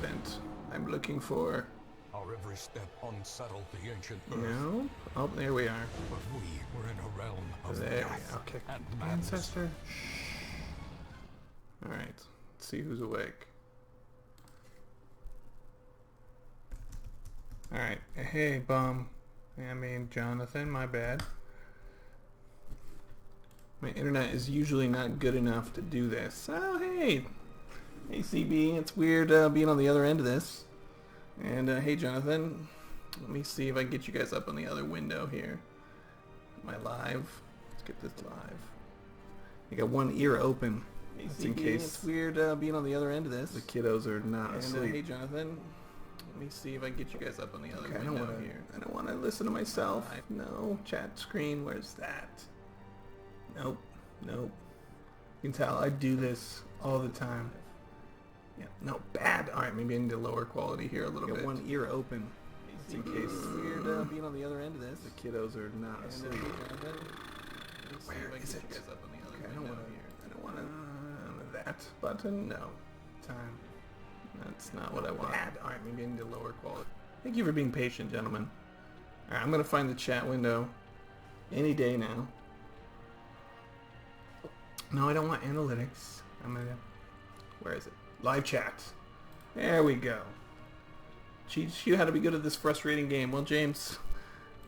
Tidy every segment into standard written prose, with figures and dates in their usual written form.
spent. I'm looking for... Our every step unsettled the ancient earth. No? Oh, there we are. But we were in a realm of There we death go. Okay. and madness. Ancestor. Alright. Let's see who's awake. Alright. Hey, bum. Jonathan, my bad. My internet is usually not good enough to do this. Oh, hey! Hey, CB. It's weird being on the other end of this. And, hey, Jonathan. Let me see if I can get you guys up on the other window here. Am I live? Let's get this live. I got one ear open. Hey, that's CB, in case it's weird being on the other end of this. The kiddos are not asleep. Hey, Jonathan. Let me see if I can get you guys up on the other window here. I don't want to listen to myself. No. Chat screen. Where's that? Nope. Nope. You can tell I do this all the time. Yeah. No. Bad. Alright, maybe I need to lower quality here a little bit. One ear open. Just in case. Weird being on the other end of this. The kiddos are not asleep. Where is it? Okay, I don't want to... that button? No. Time. That's not what I want. Alright, maybe I need to lower quality. Thank you for being patient, gentlemen. Alright, I'm going to find the chat window any day now. No, I don't want analytics. I'm going to... Where is it? Live chat. There we go. Teach you how to be good at this frustrating game. Well, James,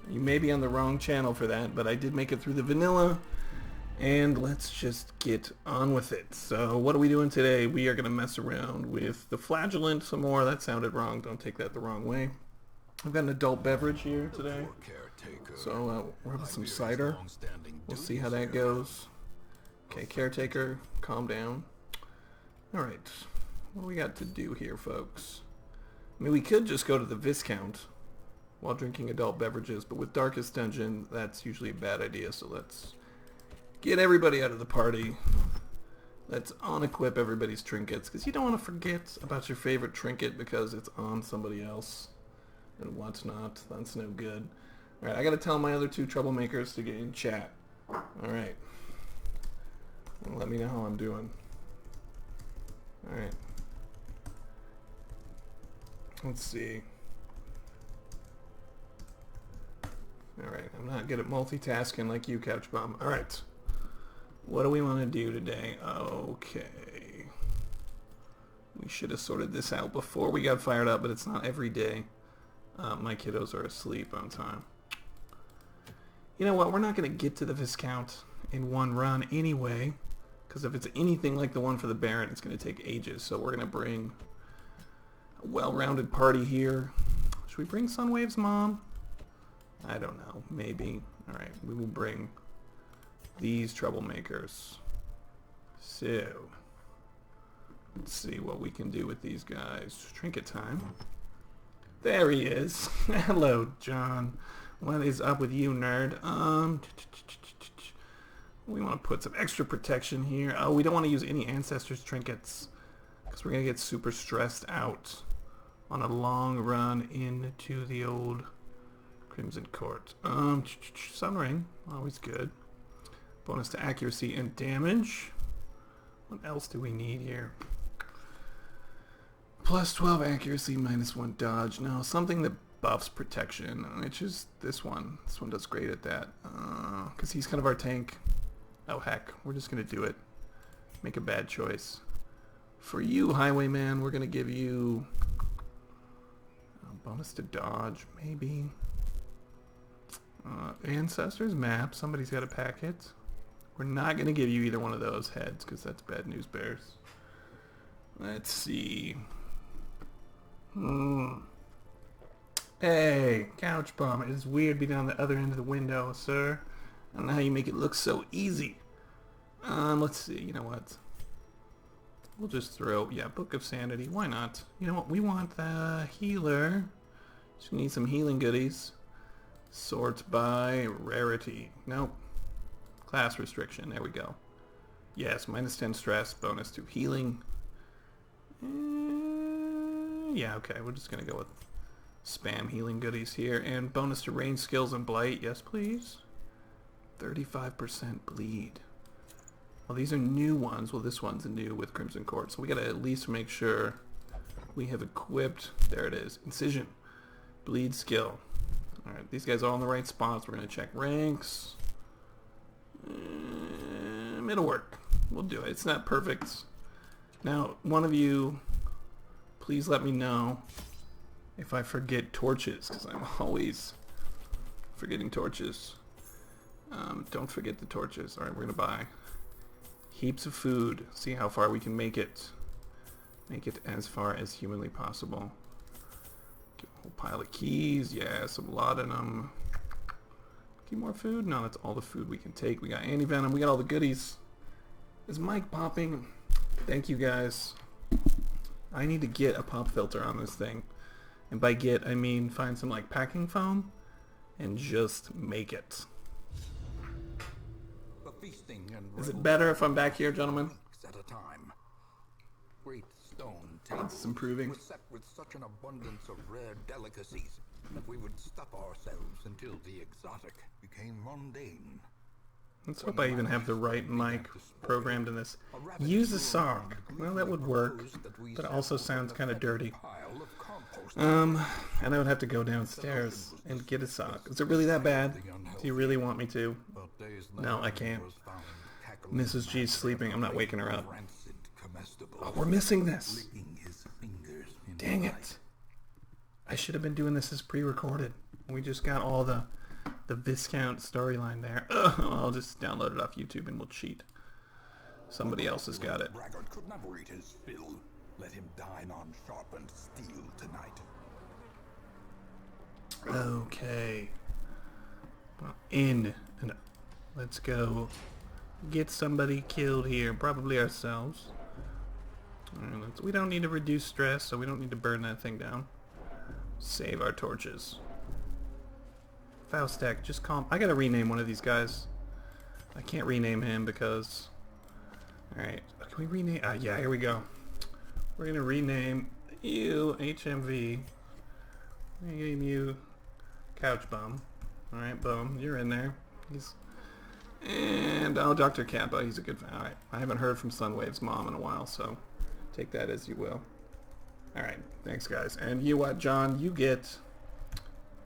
you may be on the wrong channel for that, but I did make it through the vanilla. And let's just get on with it. So what are we doing today? We are going to mess around with the flagellant some more. That sounded wrong. Don't take that the wrong way. I've got an adult beverage here today. So we're having some cider. We'll see how that goes. Okay, caretaker, calm down. Alright, what do we got to do here, folks? I mean, we could just go to the Viscount while drinking adult beverages, but with Darkest Dungeon, that's usually a bad idea, so let's get everybody out of the party. Let's unequip everybody's trinkets, because you don't want to forget about your favorite trinket because it's on somebody else and what's not. That's no good. Alright, I gotta tell my other two troublemakers to get in chat. Alright. Let me know how I'm doing. Alright. Let's see. Alright, I'm not good at multitasking like you, Couch Bomb. Alright. What do we want to do today? Okay. We should have sorted this out before we got fired up, but it's not every day. My kiddos are asleep on time. You know what? We're not going to get to the Viscount in one run anyway. Because if it's anything like the one for the Baron, it's going to take ages. So we're going to bring a well-rounded party here. Should we bring Sunwave's mom? I don't know. Maybe. Alright, we will bring these troublemakers. So, let's see what we can do with these guys. Trinket time. There he is. Hello, John. What is up with you, nerd? We want to put some extra protection here. Oh, we don't want to use any Ancestors trinkets because we're going to get super stressed out on a long run into the old Crimson Court. Sun Ring, always good. Bonus to accuracy and damage. What else do we need here? Plus 12 accuracy, minus 1 dodge. No, something that buffs protection, which is this one. This one does great at that because he's kind of our tank. Oh heck, we're just going to do it. Make a bad choice. For you, Highwayman, we're going to give you a bonus to dodge, maybe. Ancestors map, somebody's got a packet. We're not going to give you either one of those heads because that's bad news bears. Let's see. Hey, Couch Bomb, it is weird being on the other end of the window, sir. I don't know how you make it look so easy. Let's see, you know what? We'll just throw, yeah, Book of Sanity. Why not? You know what? We want the healer. Just need some healing goodies. Sort by rarity. Nope. Class restriction. There we go. Yes, minus 10 stress, bonus to healing. Yeah, okay. We're just going to go with spam healing goodies here. And bonus to range skills and blight. Yes, please. 35% bleed. Well, these are new ones. Well, this one's new with Crimson Court. So we got to at least make sure we have equipped. There it is. Incision. Bleed skill. Alright, these guys are all in the right spots. We're going to check ranks. It'll work. We'll do it. It's not perfect. Now, one of you, please let me know if I forget torches, because I'm always forgetting torches. Don't forget the torches. Alright, we're going to buy heaps of food. See how far we can make it. Make it as far as humanly possible. Get a whole pile of keys. Yes, a lot of them. Get more food? No, that's all the food we can take. We got anti-venom. We got all the goodies. Is Mike popping? Thank you, guys. I need to get a pop filter on this thing. And by get, I mean find some like packing foam and just make it. Is it better if I'm back here, gentlemen? At a time. Great stone It's improving. were set with such an abundance of rare delicacies that we would stuff ourselves until the exotic became mundane. Let's hope I even have the right mic programmed in this. Use a sock. Well, that would work, but it also sounds kind of dirty. And I would have to go downstairs and get a sock. Is it really that bad? Do you really want me to? No, I can't. Mrs. G's sleeping. I'm not waking her up. Oh, we're missing this. Dang it. I should have been doing this as pre-recorded. We just got all the Viscount storyline there. I'll just download it off YouTube and we'll cheat. Somebody else has got it. Braggart could never eat his fill. Let him dine on sharpened steel tonight. Okay. Well, in and let's go get somebody killed here. Probably ourselves. Alright, we don't need to reduce stress, so we don't need to burn that thing down. Save our torches. Faustek, just calm. I gotta rename one of these guys. I can't rename him because... Alright, can we rename... yeah, here we go. We're gonna rename you HMV. I'm gonna name you Couch Bum. Alright, Bum, you're in there. And Dr. Kappa, he's a good fan. Alright, I haven't heard from Sunwave's mom in a while, so take that as you will. Alright, thanks guys. And you what, John, you get...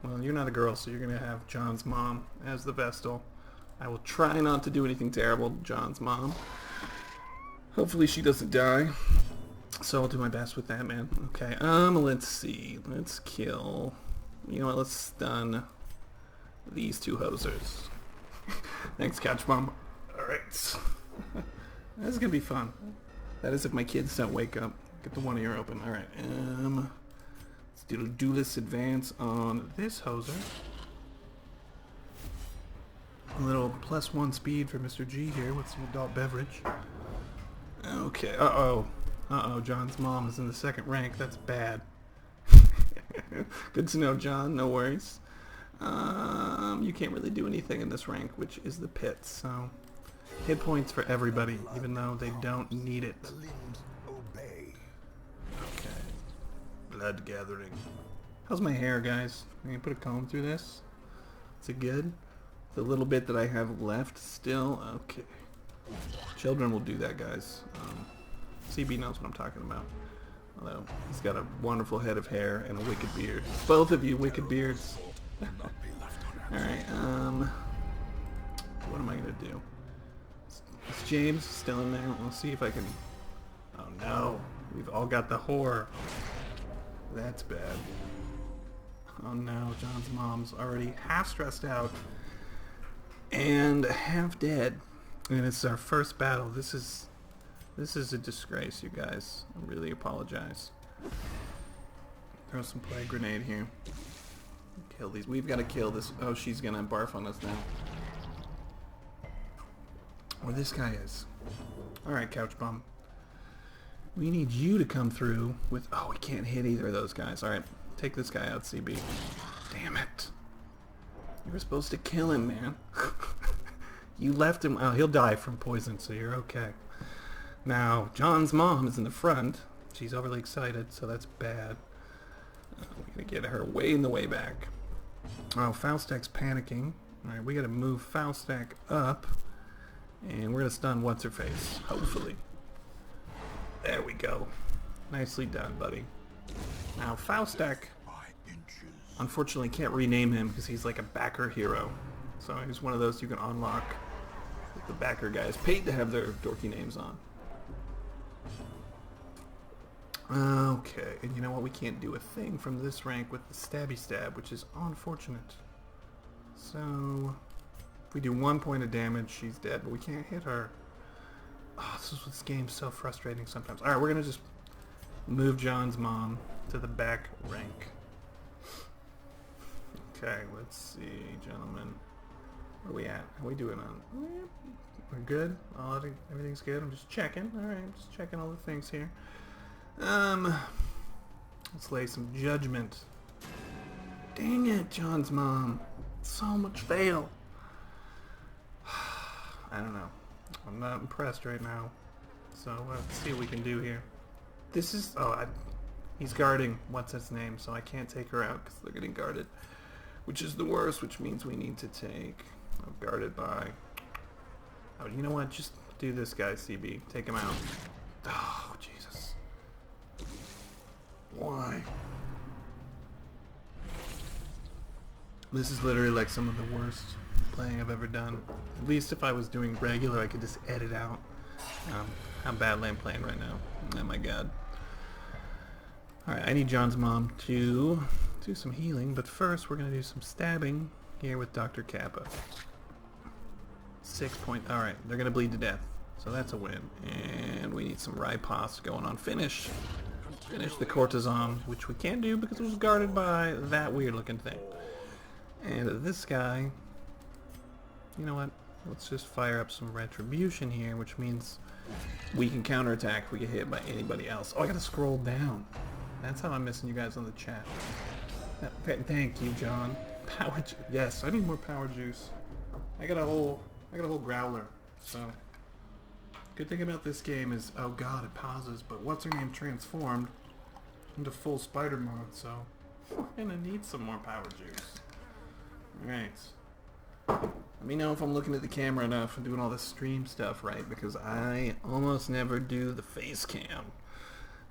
Well, you're not a girl, so you're going to have John's mom as the Vestal. I will try not to do anything terrible to John's mom. Hopefully she doesn't die. So I'll do my best with that, man. Okay, let's see. Let's kill... You know what, let's stun these two hosers. Thanks, Couch Mom. Alright. This is going to be fun. That is if my kids don't wake up. Get the one ear open. Alright, let's do a duelist advance on this hoser. A little +1 speed for Mr. G here with some adult beverage. Okay, uh-oh. Uh-oh, John's mom is in the second rank. That's bad. Good to know, John. No worries. You can't really do anything in this rank, which is the pit, so... Hit points for everybody, even though they don't need it. Okay. Blood gathering. How's my hair, guys? Can you put a comb through this? Is it good? The little bit that I have left still? Okay. Children will do that, guys. CB knows what I'm talking about. Although, he's got a wonderful head of hair and a wicked beard. Both of you wicked beards. Alright, what am I gonna do? Is James still in there? We'll see if I can... Oh no, we've all got the whore. That's bad. Oh no, John's mom's already half stressed out and half dead. And it's our first battle. This is a disgrace, you guys. I really apologize. Throw some plague grenade here. Kill these. We've got to kill this. Oh, she's gonna barf on us now. Or this guy is. Alright, Couch Bum. We need you to come through with... Oh, we can't hit either of those guys. Alright, take this guy out, CB. Damn it. You were supposed to kill him, man. You left him... Oh, he'll die from poison, so you're okay. Now, John's mom is in the front. She's overly excited, so that's bad. We gotta get her way in the way back. Oh, Faustek's panicking. Alright, we gotta move Faustek up. And we're gonna stun What's-Her-Face, hopefully. There we go. Nicely done, buddy. Now, Faustek, by inches. unfortunately, can't rename him because he's like a backer hero. So he's one of those you can unlock with the backer guys paid to have their dorky names on. Okay, and you know what? We can't do a thing from this rank with the stabby stab, which is unfortunate. So, if we do 1 point of damage, she's dead, but we can't hit her. Oh, this game's so frustrating sometimes. Alright, we're gonna just move John's mom to the back rank. Okay, let's see, gentlemen. Where are we at? How are we doing on? We're good? Everything's good? I'm just checking. Alright, I'm just checking all the things here. Let's lay some judgment. Dang it, John's mom. So much fail. I don't know. I'm not impressed right now. So let's see what we can do here. This is... he's guarding what's its name, so I can't take her out because they're getting guarded. Which is the worst, which means we need to take... guarded by... Oh, you know what? Just do this guy, CB. Take him out. Oh, Jesus. Why? This is literally like some of the worst playing I've ever done. At least if I was doing regular, I could just edit out how badly I'm playing right now. Oh my god. Alright, I need John's mom to do some healing, but first we're going to do some stabbing here with Dr. Kappa. 6 point... Alright, they're going to bleed to death. So that's a win. And we need some riposte going on. Finish the courtesan, which we can't do because it was guarded by that weird looking thing. And this guy, you know what? Let's just fire up some retribution here, which means we can counterattack if we get hit by anybody else. Oh, I gotta scroll down. That's how I'm missing you guys on the chat. Thank you, John. Power juice. Yes, I need more power juice. I got a whole growler. So, good thing about this game is, oh god, it pauses. But what's her name transformed into full spider mode, so we're gonna need some more power juice. Alright. Let me know if I'm looking at the camera enough and doing all this stream stuff right, because I almost never do the face cam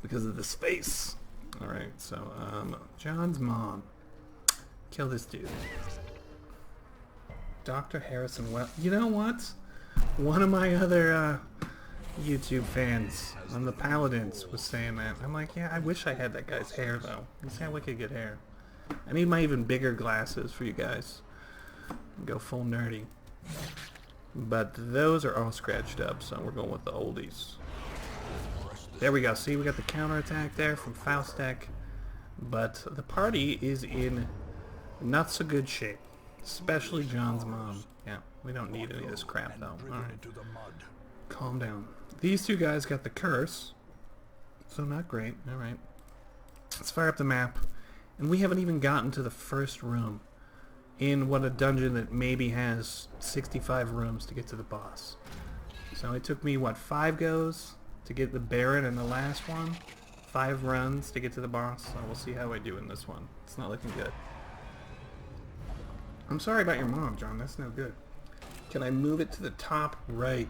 because of this face. Alright, so, John's mom. Kill this dude. Dr. Harrison, well, you know what? One of my other, YouTube fans on the Paladins was saying that. I'm like, yeah, I wish I had that guy's hair, though. He's got wicked good hair. I need my even bigger glasses for you guys. Go full nerdy. But those are all scratched up, so we're going with the oldies. There we go. See, we got the counterattack there from Faustek. But the party is in not so good shape. Especially John's mom. Yeah, we don't need any of this crap, though. Alright. Calm down. These two guys got the curse. So not great. Alright. Let's fire up the map. And we haven't even gotten to the first room in what a dungeon that maybe has 65 rooms to get to the boss. So it took me, what, 5 goes to get the Baron in the last one? 5 runs to get to the boss, so we'll see how I do in this one. It's not looking good. I'm sorry about your mom, John. That's no good. Can I move it to the top right?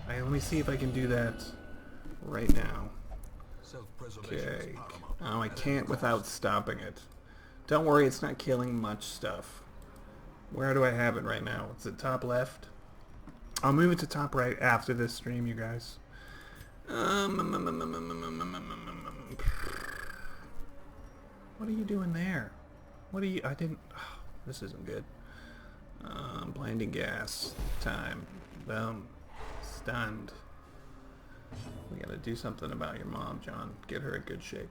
Let me see if I can do that right now. Okay. Oh, I can't without stopping it. Don't worry, it's not killing much stuff. Where do I have it right now? It's at top left. I'll move it to top right after this stream, you guys. What are you doing there? What are you... I didn't... Oh, this isn't good. Blinding gas. Time. Boom. Stunned. We gotta do something about your mom, John. Get her in good shape.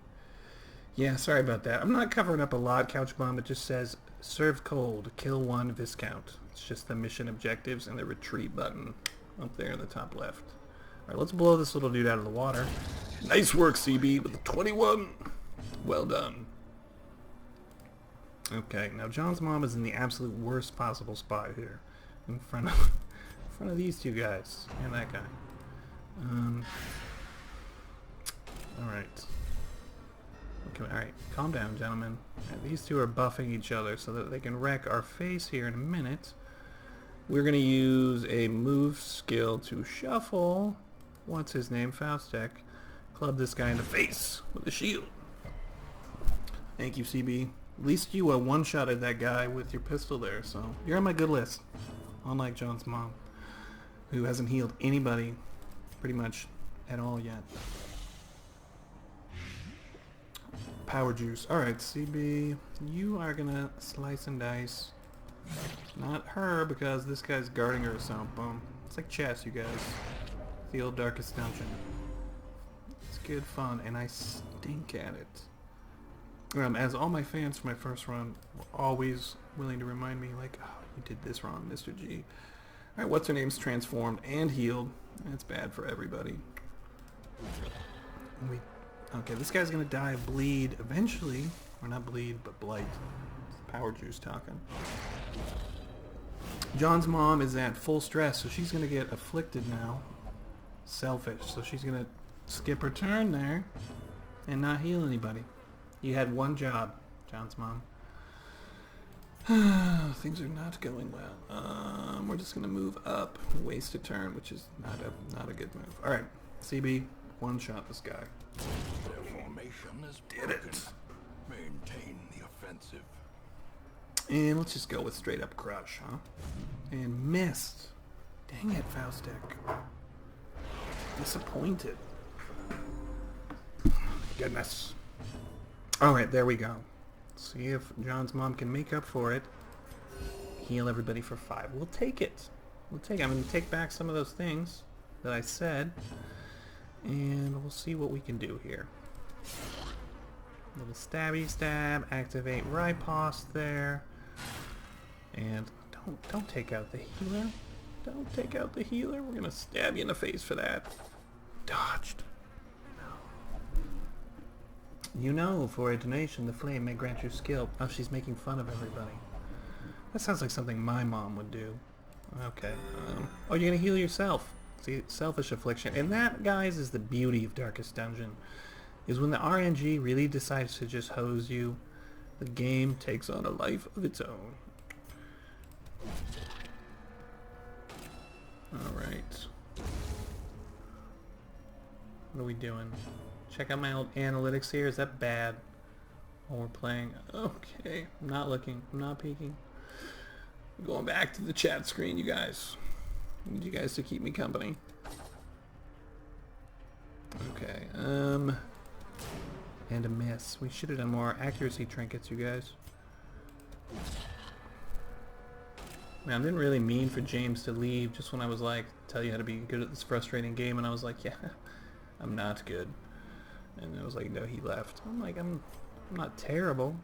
Yeah, sorry about that. I'm not covering up a lot, Couch Bomb. It just says, serve cold, kill 1 Viscount. It's just the mission objectives and the retreat button up there in the top left. Alright, let's blow this little dude out of the water. Nice work, CB, with a 21. Well done. Okay, now John's mom is in the absolute worst possible spot here. In front of these two guys. And that guy. Alright. Okay, alright, calm down, gentlemen. These two are buffing each other so that they can wreck our face here in a minute. We're going to use a move skill to shuffle. What's his name? Faustek. Club this guy in the face with a shield. Thank you, CB. At least you one-shotted that guy with your pistol there, so you're on my good list. Unlike John's mom, who hasn't healed anybody pretty much at all yet. Power juice. Alright, CB, you are gonna slice and dice. Not her, because this guy's guarding her, so boom. It's like chess, you guys. The old Darkest Dungeon. It's good fun, and I stink at it. As all my fans for my first run were always willing to remind me, like, oh, you did this wrong, Mr. G. Alright, what's her name's transformed and healed. That's bad for everybody. Okay, this guy's gonna die of bleed eventually. Or not bleed, but blight. It's power juice talking. John's mom is at full stress, so she's gonna get afflicted now. Selfish, so she's gonna skip her turn there and not heal anybody. You had one job, John's mom. Things are not going well. We're just gonna move up, waste a turn, which is not a good move. All right, CB, one shot this guy. Their formation is Did it. Maintain the offensive. And let's just go with straight up crush, huh? And missed. Dang it, Faustic. Disappointed. Goodness. Alright, there we go. See if John's mom can make up for it. Heal everybody for 5. We'll take it. I'm going to take back some of those things that I said. And we'll see what we can do here. Little stabby stab. Activate riposte there. And don't take out the healer. Don't take out the healer. We're going to stab you in the face for that. Dodged. You know, for a donation, the flame may grant you skill. Oh, she's making fun of everybody. That sounds like something my mom would do. Okay. Oh, you're going to heal yourself. See, selfish affliction. And that, guys, is the beauty of Darkest Dungeon. Is when the RNG really decides to just hose you, the game takes on a life of its own. Alright. What are we doing? Check out my old analytics here. Is that bad? While we're playing. Okay. I'm not looking. I'm not peeking. I'm going back to the chat screen, you guys. I need you guys to keep me company. Okay. And a miss. We should have done more accuracy trinkets, you guys. Man, I didn't really mean for James to leave just when I was like, tell you how to be good at this frustrating game, and I was like, yeah, I'm not good. And I was like, no, he left. I'm like, I'm not terrible.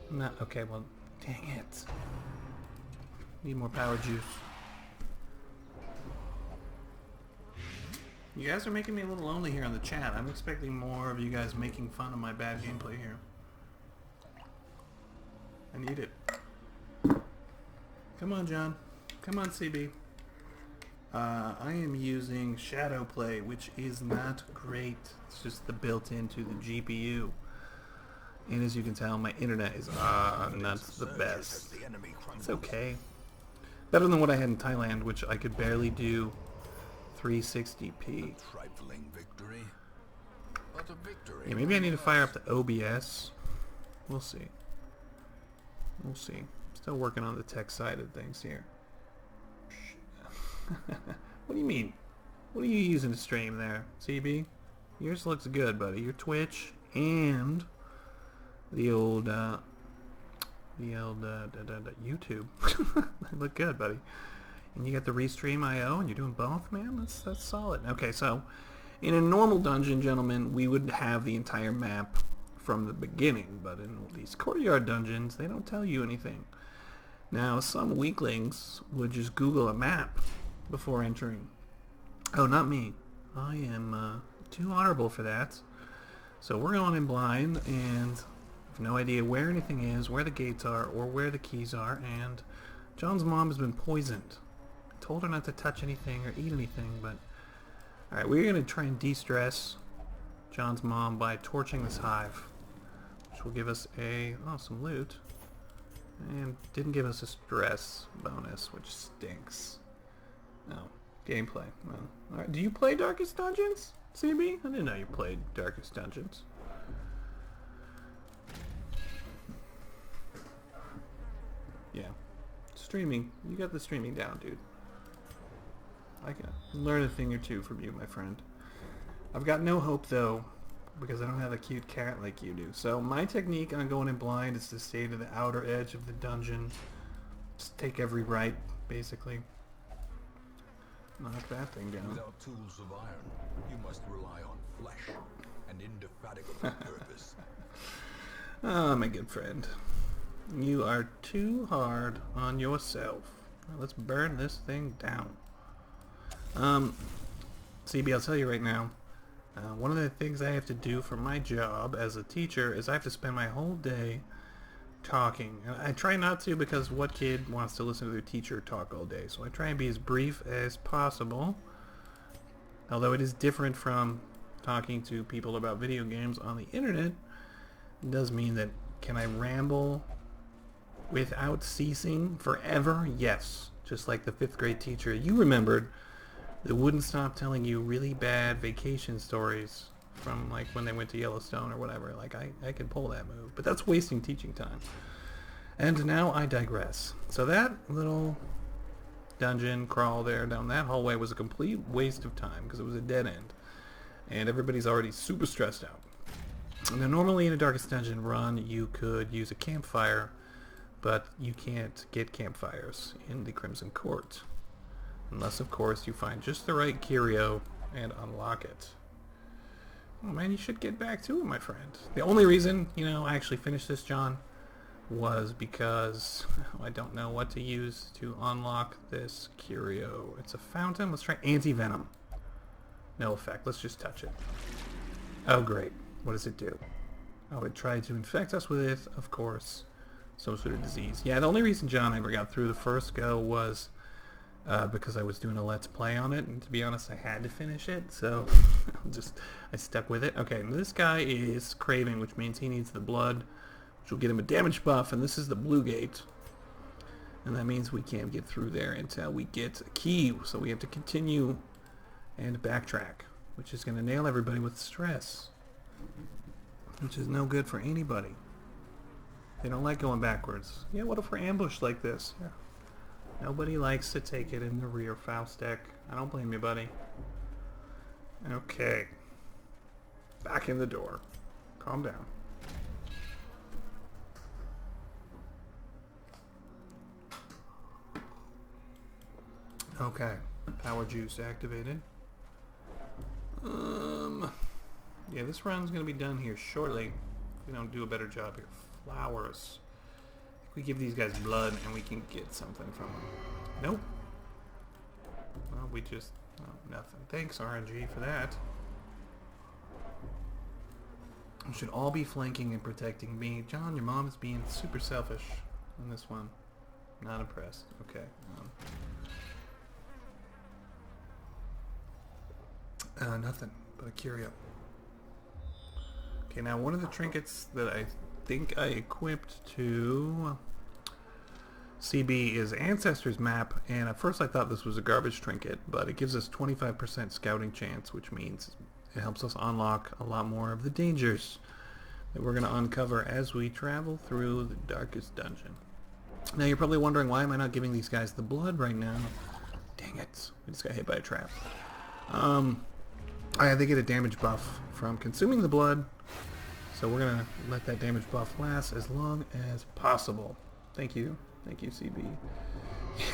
I'm not, okay, well, dang it. Need more power juice. You guys are making me a little lonely here on the chat. I'm expecting more of you guys making fun of my bad gameplay here. I need it. Come on, John. Come on, CB. I am using Shadow Play, which is not great. It's just the built into the GPU. And as you can tell, my internet is not the best. It's okay. Better than what I had in Thailand, which I could barely do 360p. Trifling victory, but a victory. Yeah, maybe I need to fire up the OBS. We'll see. We'll see. Still working on the tech side of things here. What do you mean? What are you using to stream there, CB? Yours looks good, buddy. Your Twitch and the old YouTube. They look good, buddy. And you got the Restream IO, and you're doing both, man. That's solid. Okay, so in a normal dungeon, gentlemen, we would have the entire map from the beginning, but in these courtyard dungeons, they don't tell you anything. Now, some weaklings would just Google a map before entering. Oh, not me. I am too honorable for that. So we're going in blind, and have no idea where anything is, where the gates are, or where the keys are, and John's mom has been poisoned. I told her not to touch anything or eat anything, but... Alright, we're going to try and de-stress John's mom by torching this hive, which will give us some loot. And didn't give us a stress bonus, which stinks. No. Gameplay. Well, alright. Do you play Darkest Dungeons, CB? I didn't know you played Darkest Dungeons. Yeah. Streaming. You got the streaming down, dude. I can learn a thing or two from you, my friend. I've got no hope, though, because I don't have a cute cat like you do. So my technique on going in blind is to stay to the outer edge of the dungeon. Just take every right, basically. Knock that thing down. Without tools of iron, you must rely on flesh and indefatigable purpose. Ah, my good friend. You are too hard on yourself. Now, let's burn this thing down. CB, I'll tell you right now, one of the things I have to do for my job as a teacher is I have to spend my whole day talking. And I try not to, because what kid wants to listen to their teacher talk all day? So I try and be as brief as possible. Although it is different from talking to people about video games on the internet, it does mean that, can I ramble without ceasing forever? Yes. Just like the 5th grade teacher you remembered that wouldn't stop telling you really bad vacation stories from like when they went to Yellowstone or whatever. Like I could pull that move, but that's wasting teaching time. And now I digress. So that little dungeon crawl there down that hallway was a complete waste of time because it was a dead end. And everybody's already super stressed out. Now normally in a Darkest Dungeon run you could use a campfire, but you can't get campfires in the Crimson Court. Unless, of course, you find just the right curio and unlock it. Oh man, you should get back to it, my friend. The only reason, I actually finished this, John, was because I don't know what to use to unlock this curio. It's a fountain. Let's try anti-venom. No effect. Let's just touch it. Oh, great. What does it do? Oh, it tried to infect us with, of course, some sort of disease. Yeah, the only reason, John, I ever got through the first go was because I was doing a Let's Play on it, and to be honest, I had to finish it, so I stuck with it. Okay, this guy is craving, which means he needs the blood, which will get him a damage buff, and this is the blue gate. And that means we can't get through there until we get a key, so we have to continue and backtrack, which is going to nail everybody with stress, which is no good for anybody. They don't like going backwards. Yeah, what if we're ambushed like this? Yeah. Nobody likes to take it in the rear, Faustek. I don't blame you, buddy. Okay. Back in the door. Calm down. Okay. Power juice activated. Yeah, this run's gonna be done here shortly. If we don't do a better job here. Flowers. We give these guys blood and we can get something from them. Nope. Well, we just... Oh, nothing. Thanks, RNG, for that. We should all be flanking and protecting me. John, your mom is being super selfish on this one. Not impressed. Okay. Nothing but a curio. Okay, now one of the trinkets that I think I equipped to CB is Ancestors Map, and at first I thought this was a garbage trinket, but it gives us 25% scouting chance, which means it helps us unlock a lot more of the dangers that we're going to uncover as we travel through the Darkest Dungeon. Now you're probably wondering, why am I not giving these guys the blood right now? Dang it, we just got hit by a trap. They get a damage buff from consuming the blood, so we're going to let that damage buff last as long as possible. Thank you. Thank you, CB.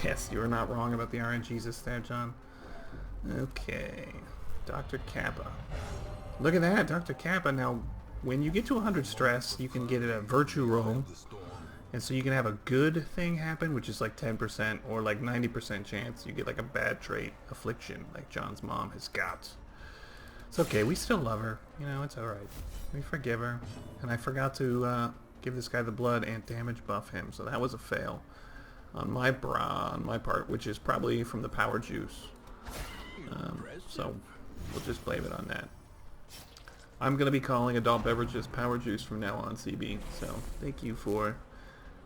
Yes, you were not wrong about the RNGesus there, John. Okay. Dr. Kappa. Look at that, Dr. Kappa. Now, when you get to 100 stress, you can get a virtue roll. And so you can have a good thing happen, which is like 10%, or like 90% chance you get like a bad trait, affliction, like John's mom has got. It's okay, we still love her. It's alright. We forgive her. And I forgot to give this guy the blood and damage buff him, so that was a fail on my part, which is probably from the power juice. So we'll just blame it on that. I'm going to be calling adult beverages power juice from now on, CB, so thank you for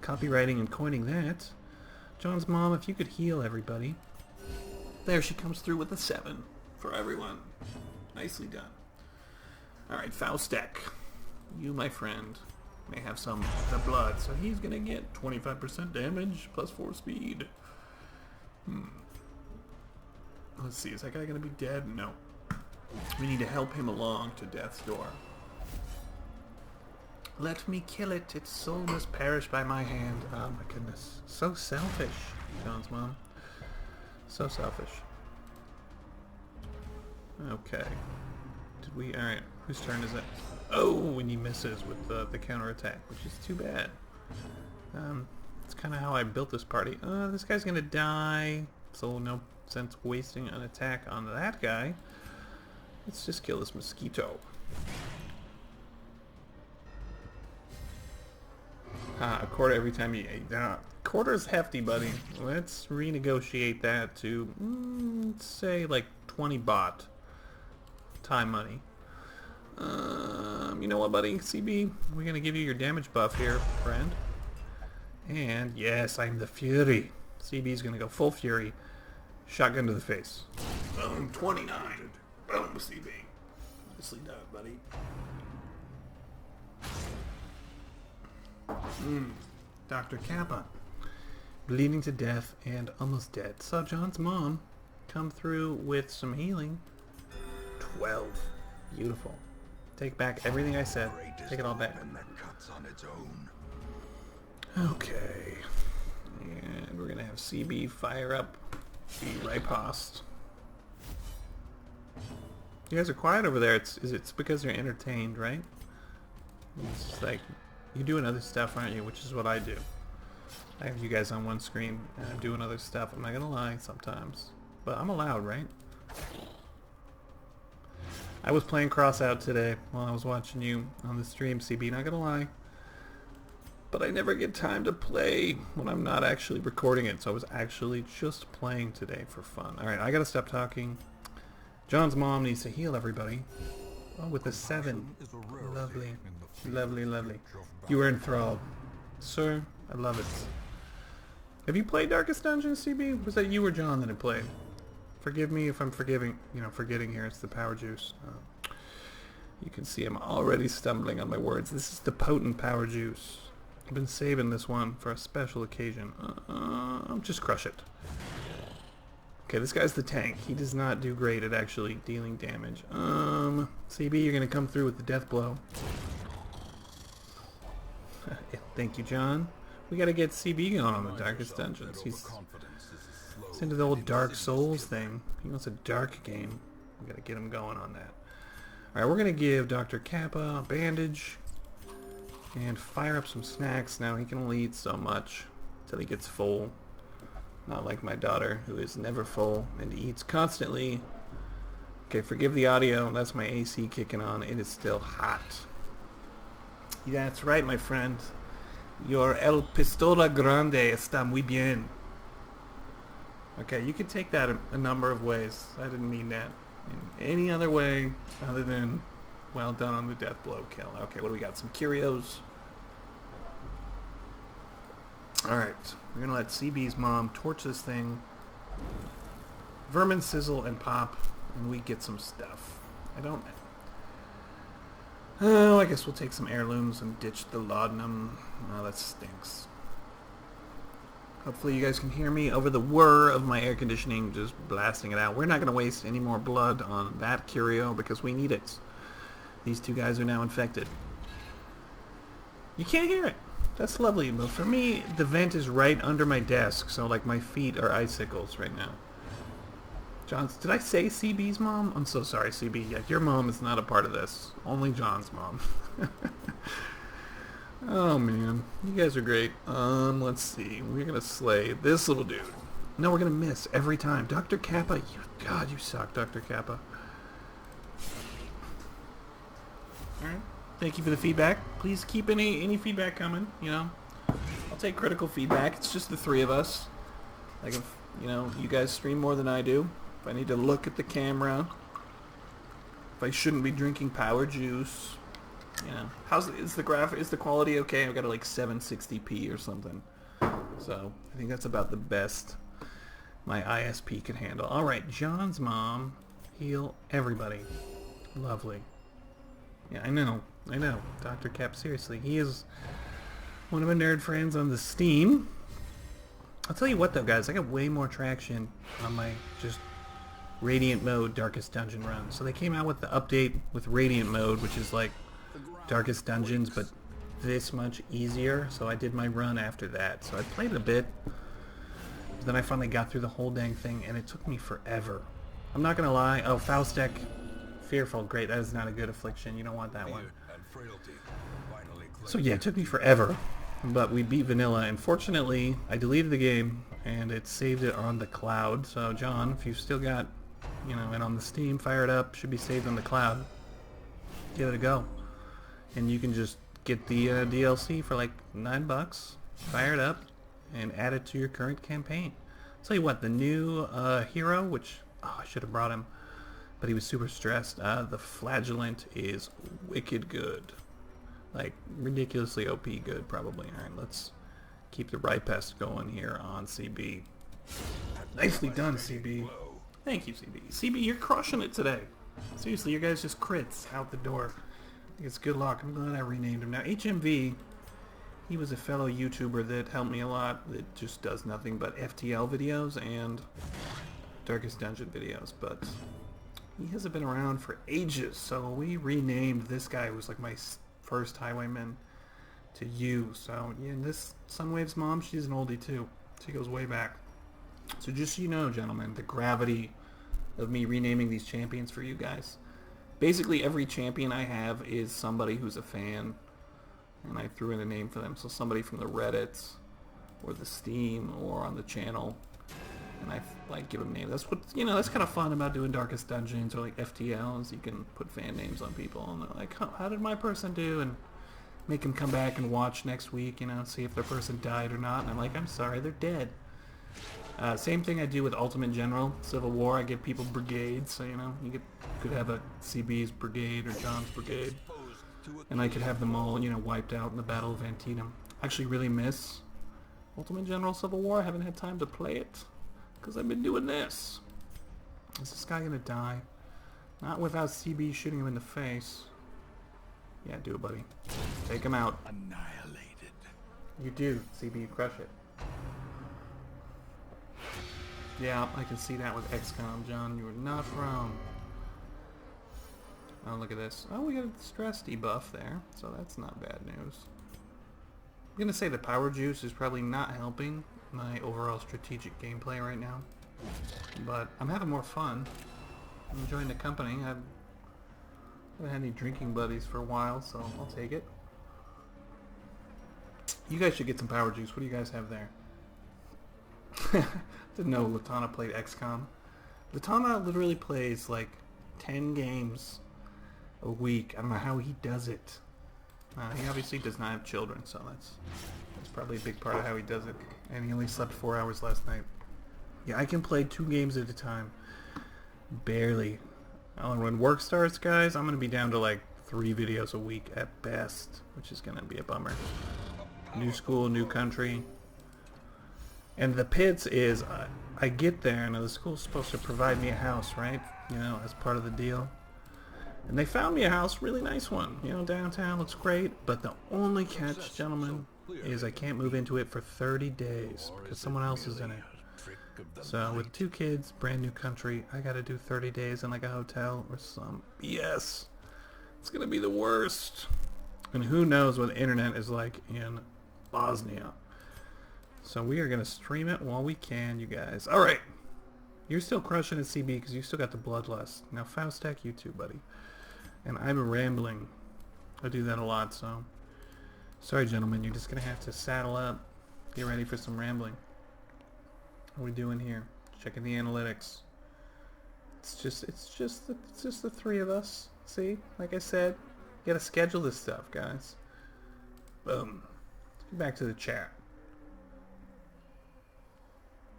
copywriting and coining that. John's mom, if you could heal everybody. There, she comes through with a 7 for everyone. Nicely done. Alright, Faustek. You, my friend. may have some of the blood, so he's gonna get 25% damage plus 4 speed. Let's see, is that guy gonna be dead? No. We need to help him along to death's door. Let me kill it. Its soul must perish by my hand. Oh my goodness. So selfish, John's mom. So selfish. Okay. Did we... Alright, whose turn is it? Oh, and he misses with the counterattack, which is too bad. It's kind of how I built this party. This guy's gonna die, so no sense wasting an attack on that guy. Let's just kill this mosquito. A quarter every time you eat. Quarter's hefty, buddy. Let's renegotiate that to, say, like 20 baht. Time money. You know what, buddy? CB, we're going to give you your damage buff here, friend. And, yes, I'm the Fury. CB's going to go full Fury. Shotgun to the face. Boom, 29. Boom, CB. Nicely done, buddy. Dr. Kappa. Bleeding to death and almost dead. So John's mom come through with some healing. 12. Beautiful. Take back everything I said. Take it all back. Okay. And we're gonna have CB fire up the riposte. You guys are quiet over there. It's because you're entertained, right? It's just like, you're doing other stuff, aren't you? Which is what I do. I have you guys on one screen, and I'm doing other stuff. I'm not gonna lie, sometimes. But I'm allowed, right? I was playing Crossout today while I was watching you on the stream, CB, not gonna lie. But I never get time to play when I'm not actually recording it, so I was actually just playing today for fun. Alright, I gotta stop talking. John's mom needs to heal everybody. Oh, with a 7. Lovely. Lovely, lovely. You were enthralled. Sir, I love it. Have you played Darkest Dungeon, CB? Was that you or John that had played? Forgive me if I'm forgetting here. It's the power juice. You can see I'm already stumbling on my words. This is the potent power juice. I've been saving this one for a special occasion. Just crush it. Okay, this guy's the tank. He does not do great at actually dealing damage. CB, you're gonna come through with the death blow. Thank you, John. We gotta get CB going on the Darkest Dungeons. He's into the old Dark Souls thing. He wants a dark game. We gotta get him going on that. Alright, we're gonna give Dr. Kappa a bandage and fire up some snacks. Now he can only eat so much until he gets full. Not like my daughter, who is never full and eats constantly. Okay, forgive the audio. That's my AC kicking on. It is still hot. Yeah, that's right, my friend. Your El Pistola Grande está muy bien. Okay, you can take that a number of ways. I didn't mean that in any other way other than well done on the death blow kill. Okay, what do we got? Some curios. Alright, we're gonna let CB's mom torch this thing. Vermin sizzle and pop, and we get some stuff. Oh, I guess we'll take some heirlooms and ditch the laudanum. Oh, that stinks. Hopefully you guys can hear me over the whir of my air conditioning just blasting it out. We're not going to waste any more blood on that curio because we need it. These two guys are now infected. You can't hear it. That's lovely, but for me, the vent is right under my desk, so like my feet are icicles right now. John's, did I say CB's mom? I'm so sorry, CB. Yeah, your mom is not a part of this. Only John's mom. Oh man, you guys are great. Let's see. We're gonna slay this little dude. No, we're gonna miss every time. Dr. Kappa, God, you suck, Dr. Kappa. Alright. Thank you for the feedback. Please keep any feedback coming, you know. I'll take critical feedback. It's just the three of us. Like if, you guys stream more than I do. If I need to look at the camera. If I shouldn't be drinking power juice. Is the quality okay? I've got it like 760p or something. So I think that's about the best my ISP can handle. Alright, John's mom. Heal everybody. Lovely. Yeah, I know. I know, Dr. Cap, seriously. He is one of my nerd friends on the Steam. I'll tell you what though, guys, I got way more traction on my just Radiant mode Darkest Dungeon run. So they came out with the update with Radiant mode, which is like Darkest Dungeons, but this much easier. So I did my run after that. So I played a bit. Then I finally got through the whole dang thing, and it took me forever. I'm not gonna lie. Oh, Faustek, Fearful, great. That is not a good affliction. You don't want that one. So yeah, it took me forever, but we beat Vanilla, and fortunately, I deleted the game, and it saved it on the cloud. So John, if you've still got, you know, and on the Steam, fire it up. Should be saved on the cloud. Give it a go, and you can just get the DLC for like $9. Fire it up, and add it to your current campaign. Tell you what, the new hero, which I should have brought him, but he was super stressed. The Flagellant is wicked good. Like, ridiculously OP good, probably. Alright, let's keep the Ripest going here on CB. Nicely done, CB. Thank you, CB. CB, you're crushing it today. Seriously, your guys just crits out the door. I think it's good luck. I'm glad I renamed him. Now, HMV, he was a fellow YouTuber that helped me a lot. That just does nothing but FTL videos and Darkest Dungeon videos, but he hasn't been around for ages, so we renamed this guy, who was like my first highwayman, to you. So yeah, and this Sunwave's mom, she's an oldie too. She goes way back. So just so you know, gentlemen, the gravity of me renaming these champions for you guys. Basically every champion I have is somebody who's a fan, and I threw in a name for them. So somebody from the Reddit or the Steam or on the channel, and I like give them names. That's what, you know, that's kind of fun about doing Darkest Dungeons or like FTLs. You can put fan names on people, and they're like, how did my person do? And make them come back and watch next week, you know, see if their person died or not. And I'm like, I'm sorry, they're dead. Same thing I do with Ultimate General Civil War. I give people brigades, so you know, could have a CB's brigade or John's brigade, and I could have them all, you know, wiped out in the Battle of Antietam. I actually really miss Ultimate General Civil War. I haven't had time to play it because I've been doing this. Is this guy gonna die? Not without CB shooting him in the face. Yeah, do it, buddy. Take him out. Annihilated. You do, CB. Crush it. Yeah, I can see that with XCOM, John. You were not wrong. Oh, look at this. Oh, we got a stress debuff there, so that's not bad news. I'm gonna say the power juice is probably not helping my overall strategic gameplay right now, but I'm having more fun. I'm enjoying the company. I haven't had any drinking buddies for a while, so I'll take it. You guys should get some power juice. What do you guys have there? Didn't know Latana played XCOM. Latana literally plays like 10 games a week. I don't know how he does it. He obviously does not have children, so that's probably a big part of how he does it. And he only slept 4 hours last night. Yeah, I can play 2 games at a time. Barely. When work starts, guys, I'm going to be down to like 3 videos a week at best, which is going to be a bummer. New school, new country. And the pits is, I get there, and the school's supposed to provide me a house, right? You know, as part of the deal. And they found me a house, really nice one. You know, downtown, looks great. But the only catch, gentlemen, is I can't move into it for 30 days because someone else is in it. So with 2 kids, brand new country, I gotta do 30 days in like a hotel or some BS. It's gonna be the worst. And who knows what the internet is like in Bosnia. So we are gonna stream it while we can, you guys. Alright. You're still crushing at CB because you still got the bloodlust. Now Faustek, you too, buddy. And I'm rambling. I do that a lot, so sorry, gentlemen. You're just gonna have to saddle up, get ready for some rambling. What are we doing here? Checking the analytics. It's just the 3 of us. See, like I said, you gotta schedule this stuff, guys. Boom. Let's get back to the chat.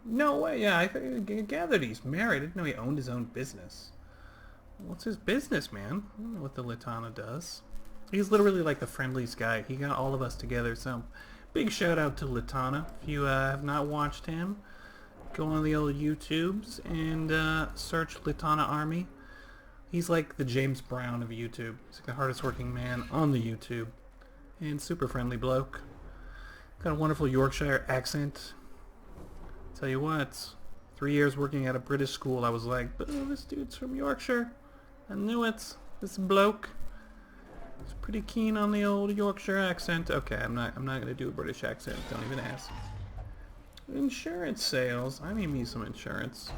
No way. Yeah, I gathered he's married. I didn't know he owned his own business. What's his business, man? I don't know what the Latana does. He's literally like the friendliest guy. He got all of us together. So, big shout out to Latana. If you have not watched him, go on the old YouTubes and search Latana Army. He's like the James Brown of YouTube. He's like the hardest working man on the YouTube. And super friendly bloke. Got a wonderful Yorkshire accent. Tell you what, 3 years working at a British school, I was like, oh, this dude's from Yorkshire. I knew it. This bloke is pretty keen on the old Yorkshire accent. Okay, I'm not gonna do a British accent. Don't even ask. Insurance sales. I need me some insurance.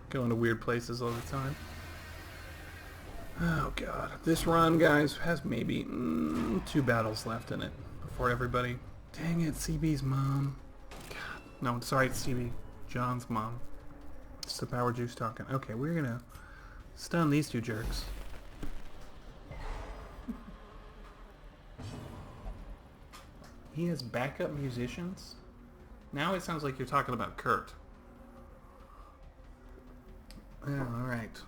Going to weird places all the time. Oh god, this run, guys, has maybe 2 battles left in it before everybody. Dang it, CB's mom. God, no, sorry, it's CB. John's mom. It's the power juice talking. Okay, we're gonna stun these 2 jerks. He has backup musicians? Now it sounds like you're talking about Kurt. Oh, alright.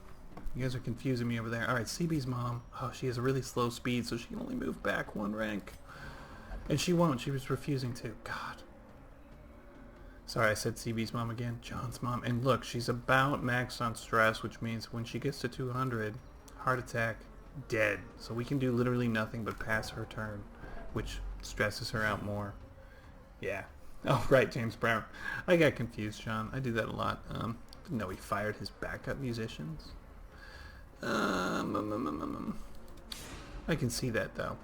You guys are confusing me over there. Alright, CB's mom. Oh, she has a really slow speed, so she can only move back 1 rank. And she won't. She was refusing to. God. Sorry, I said CB's mom again. John's mom. And look, she's about maxed on stress, which means when she gets to 200, heart attack, dead. So we can do literally nothing but pass her turn, which stresses her out more. Yeah. Oh, right, James Brown. I got confused, John. I do that a lot. Didn't know he fired his backup musicians. I can see that, though.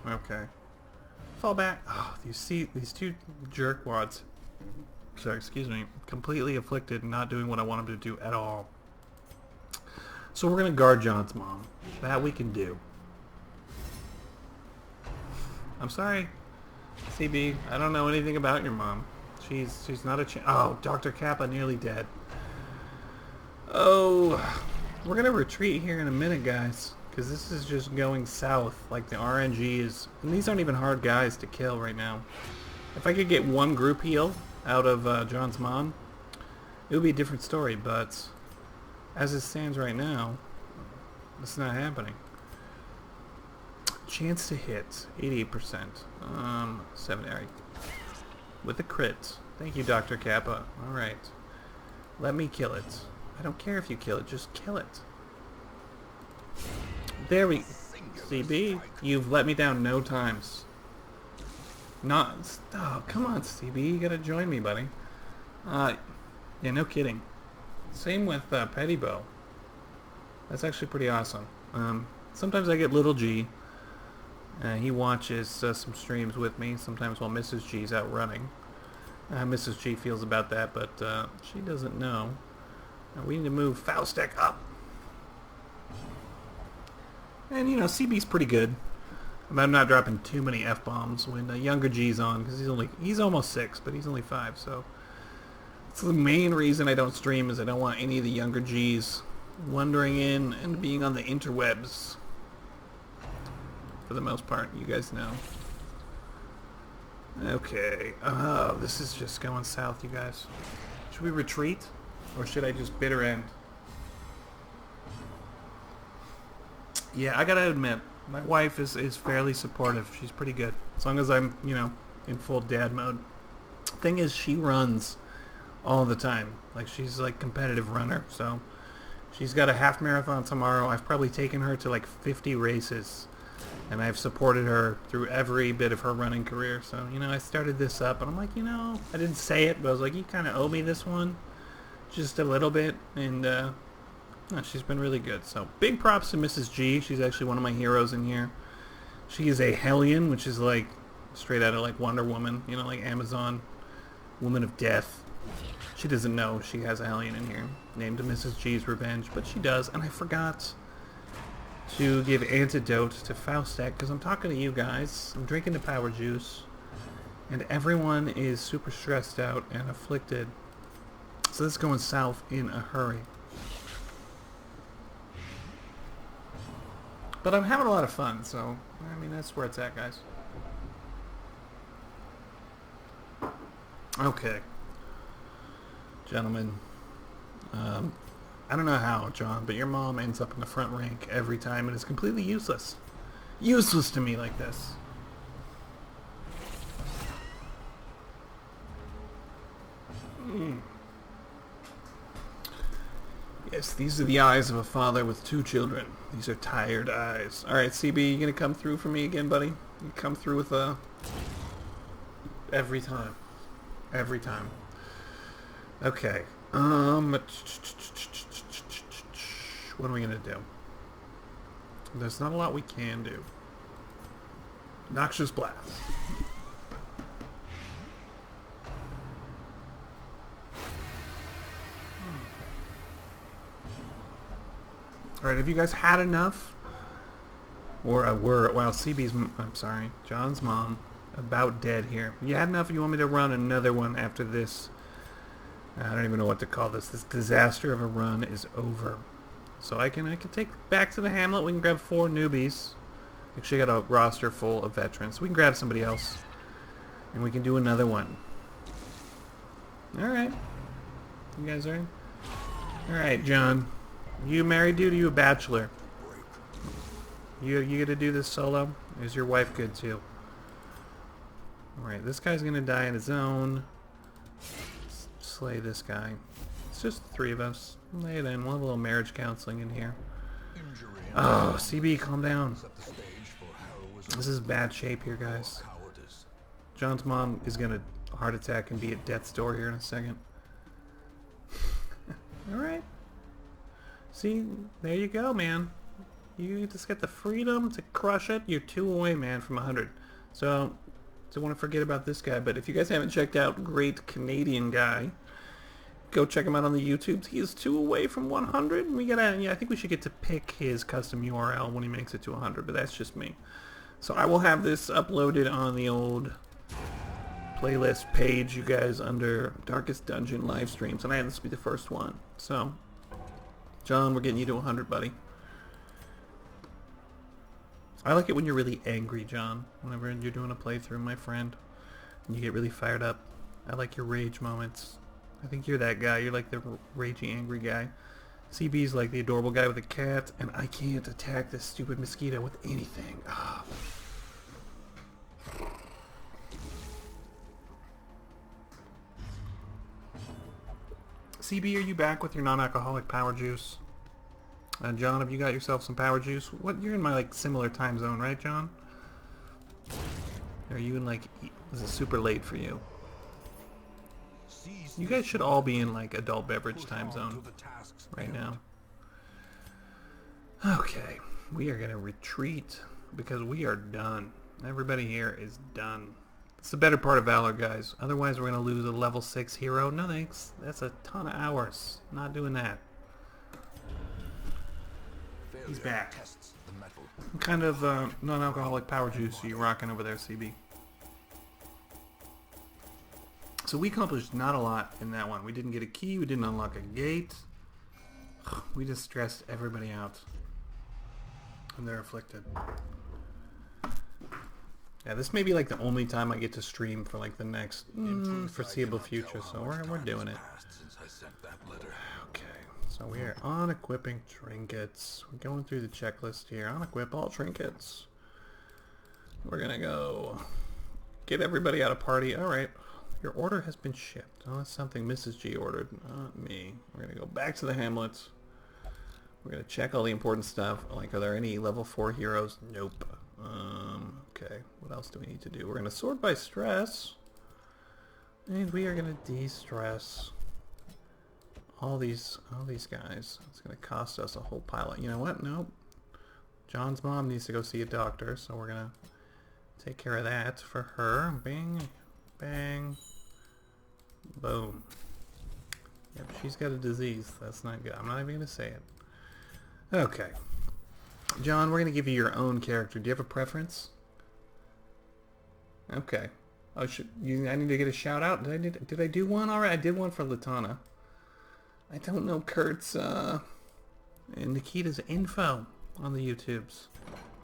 Okay. Fall back. Oh, you see these 2 jerkwads. Sorry, excuse me. Completely afflicted and not doing what I want them to do at all. So we're going to guard John's mom. That we can do. I'm sorry, CB. I don't know anything about your mom. She's not a oh, Dr. Kappa nearly dead. Oh, we're going to retreat here in a minute, guys. Because this is just going south. Like the RNG is... And these aren't even hard guys to kill right now. If I could get 1 group heal out of John's mom, it would be a different story. But as it stands right now, it's not happening. Chance to hit, 88%. 7, alright. With a crit. Thank you, Dr. Kappa. Alright. Let me kill it. I don't care if you kill it, just kill it. There we... CB, you've let me down no times. Not... Oh, come on, CB. You gotta join me, buddy. Yeah, no kidding. Same with Petty Bow. That's actually pretty awesome. Sometimes I get Little G. He watches some streams with me, sometimes while Mrs. G's out running. Mrs. G feels about that, but she doesn't know. We need to move Faustek up. And, you know, CB's pretty good about not dropping too many F-bombs when younger G's on, because he's almost 6, but he's only 5, so... It's the main reason I don't stream, is I don't want any of the younger G's wandering in and being on the interwebs. For the most part, you guys know. Okay. Oh, this is just going south, you guys. Should we retreat? Or should I just bitter end? Yeah, I gotta admit, my wife is fairly supportive. She's pretty good. As long as I'm, you know, in full dad mode. Thing is, she runs all the time. Like, she's like competitive runner, so she's got a half marathon tomorrow. I've probably taken her to like 50 races, and I've supported her through every bit of her running career. So, you know, I started this up, and I'm like, you know, I didn't say it, but I was like, you kind of owe me this one, just a little bit, and no, she's been really good. So big props to Mrs. G. She's actually one of my heroes in here. She is a Hellion, which is like straight out of like Wonder Woman, you know, like Amazon, Woman of Death. She doesn't know she has a Hellion in here, named Mrs. G's Revenge, but she does. And I forgot to give antidote to Faustek, because I'm talking to you guys. I'm drinking the power juice, and everyone is super stressed out and afflicted. So this is going south in a hurry. But I'm having a lot of fun, so, I mean, that's where it's at, guys. Okay. Gentlemen. I don't know how, John, but your mom ends up in the front rank every time, and it's completely useless. Useless to me like this. Yes, these are the eyes of a father with 2 children. These are tired eyes. Alright, CB, you gonna come through for me again, buddy? You come through with a... Every time. Every time. Okay. What are we gonna do? There's not a lot we can do. Noxious blast. Alright, have you guys had enough? Or well, CB's, I'm sorry, John's mom, about dead here. You had enough? You want me to run another one after this? I don't even know what to call this. This disaster of a run is over. So I can take back to the hamlet. We can grab 4 newbies. Actually, I got a roster full of veterans. We can grab somebody else. And we can do another one. Alright. You guys are in? Alright, John. You married dude or you a bachelor? You gonna do this solo? Is your wife good too? Alright, this guy's gonna die on his own. Slay this guy. It's just the 3 of us. Lay it in. We'll have a little marriage counseling in here. Oh, CB, calm down. This is bad shape here, guys. John's mom is gonna heart attack and be at death's door here in a second. Alright. See, there you go, man. You just get the freedom to crush it. You're 2 away, man, from 100. So, don't want to forget about this guy. But if you guys haven't checked out Great Canadian Guy, go check him out on the YouTubes. He is 2 away from 100. And we gotta, yeah, I think we should get to pick his custom URL when he makes it to 100. But that's just me. So I will have this uploaded on the old playlist page, you guys, under Darkest Dungeon live streams. And this will be the first one. So, John, we're getting you to 100, buddy. I like it when you're really angry, John. Whenever you're doing a playthrough, my friend. And you get really fired up. I like your rage moments. I think you're that guy. You're like the raging, angry guy. CB's like the adorable guy with a cat. And I can't attack this stupid mosquito with anything. Oh. CB, are you back with your non-alcoholic power juice? John, have you got yourself some power juice? What, you're in my like similar time zone, right, John? Are you in like, this is super late for you? You guys should all be in like adult beverage time zone right now. Okay, we are gonna retreat because we are done. Everybody here is done. It's the better part of Valor, guys. Otherwise, we're gonna lose a level 6 hero. No thanks. That's a ton of hours. Not doing that. He's back. What kind of non-alcoholic power juice are you rocking over there, CB? So we accomplished not a lot in that one. We didn't get a key. We didn't unlock a gate. We just stressed everybody out. And they're afflicted. Yeah, this may be like the only time I get to stream for like the next foreseeable future. So we're doing it. Okay. So we are on equipping trinkets. We're going through the checklist here. On equip all trinkets. We're gonna go get everybody out of party. Alright. Your order has been shipped. Oh, that's something Mrs. G ordered, not me. We're gonna go back to the hamlets. We're gonna check all the important stuff. Like, are there any level 4 heroes? Nope. Okay. What else do we need to do? We're gonna sort by stress. And we are gonna de-stress all these guys. It's gonna cost us a whole pile of, you know what? Nope. John's mom needs to go see a doctor, so we're gonna take care of that for her. Bing, bang, boom. Yep, she's got a disease. That's not good. I'm not even gonna say it. Okay. John, we're gonna give you your own character. Do you have a preference? Okay. Oh, I need to get a shout out. Did I do one already? I did one for Latana. I don't know Kurt's and Nikita's info on the YouTubes.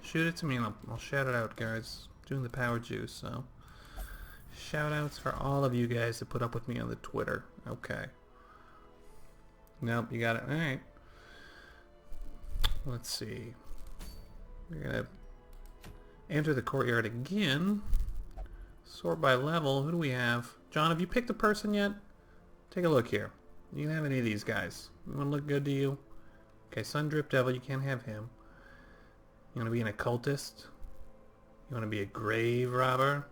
Shoot it to me and I'll shout it out, guys. Doing the power juice, so shout outs for all of you guys that put up with me on the Twitter. Okay. Nope, you got it. Alright. Let's see. We're gonna enter the courtyard again. Sort by level. Who do we have? John, have you picked a person yet? Take a look here. You can have any of these guys. You want to look good to you? Okay, Sun Drip Devil, you can't have him. You want to be an occultist? You want to be a grave robber?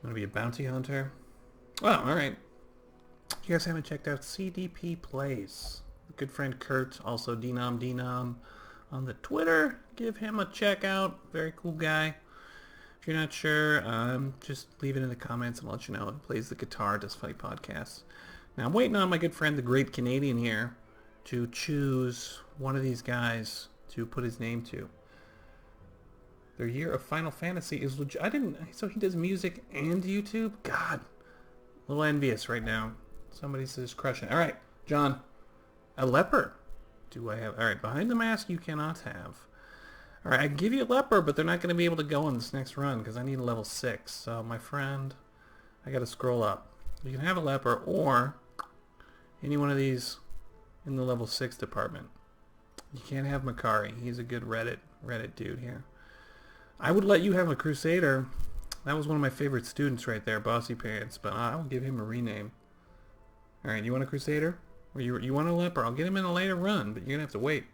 You want to be a bounty hunter? Oh, alright. You guys haven't checked out CDP Plays. Good friend Kurt, also Denom on the Twitter. Give him a check out. Very cool guy. If you're not sure, just leave it in the comments and I'll let you know. He plays the guitar, does funny podcasts. Now I'm waiting on my good friend, the Great Canadian here, to choose one of these guys to put his name to. Their year of Final Fantasy is legit. So he does music and YouTube? God. A little envious right now. Somebody says crushing. Alright, John. A leper. Do I have... Alright, behind the mask you cannot have. Alright, I can give you a leper, but they're not going to be able to go on this next run because I need a level 6. So, my friend, I got to scroll up. You can have a leper or any one of these in the level 6 department. You can't have Makari. He's a good Reddit dude here. I would let you have a Crusader. That was one of my favorite students right there, Bossy Pants, but I'll give him a rename. Alright, you want a Crusader? Or you want a leper? I'll get him in a later run, but you're going to have to wait.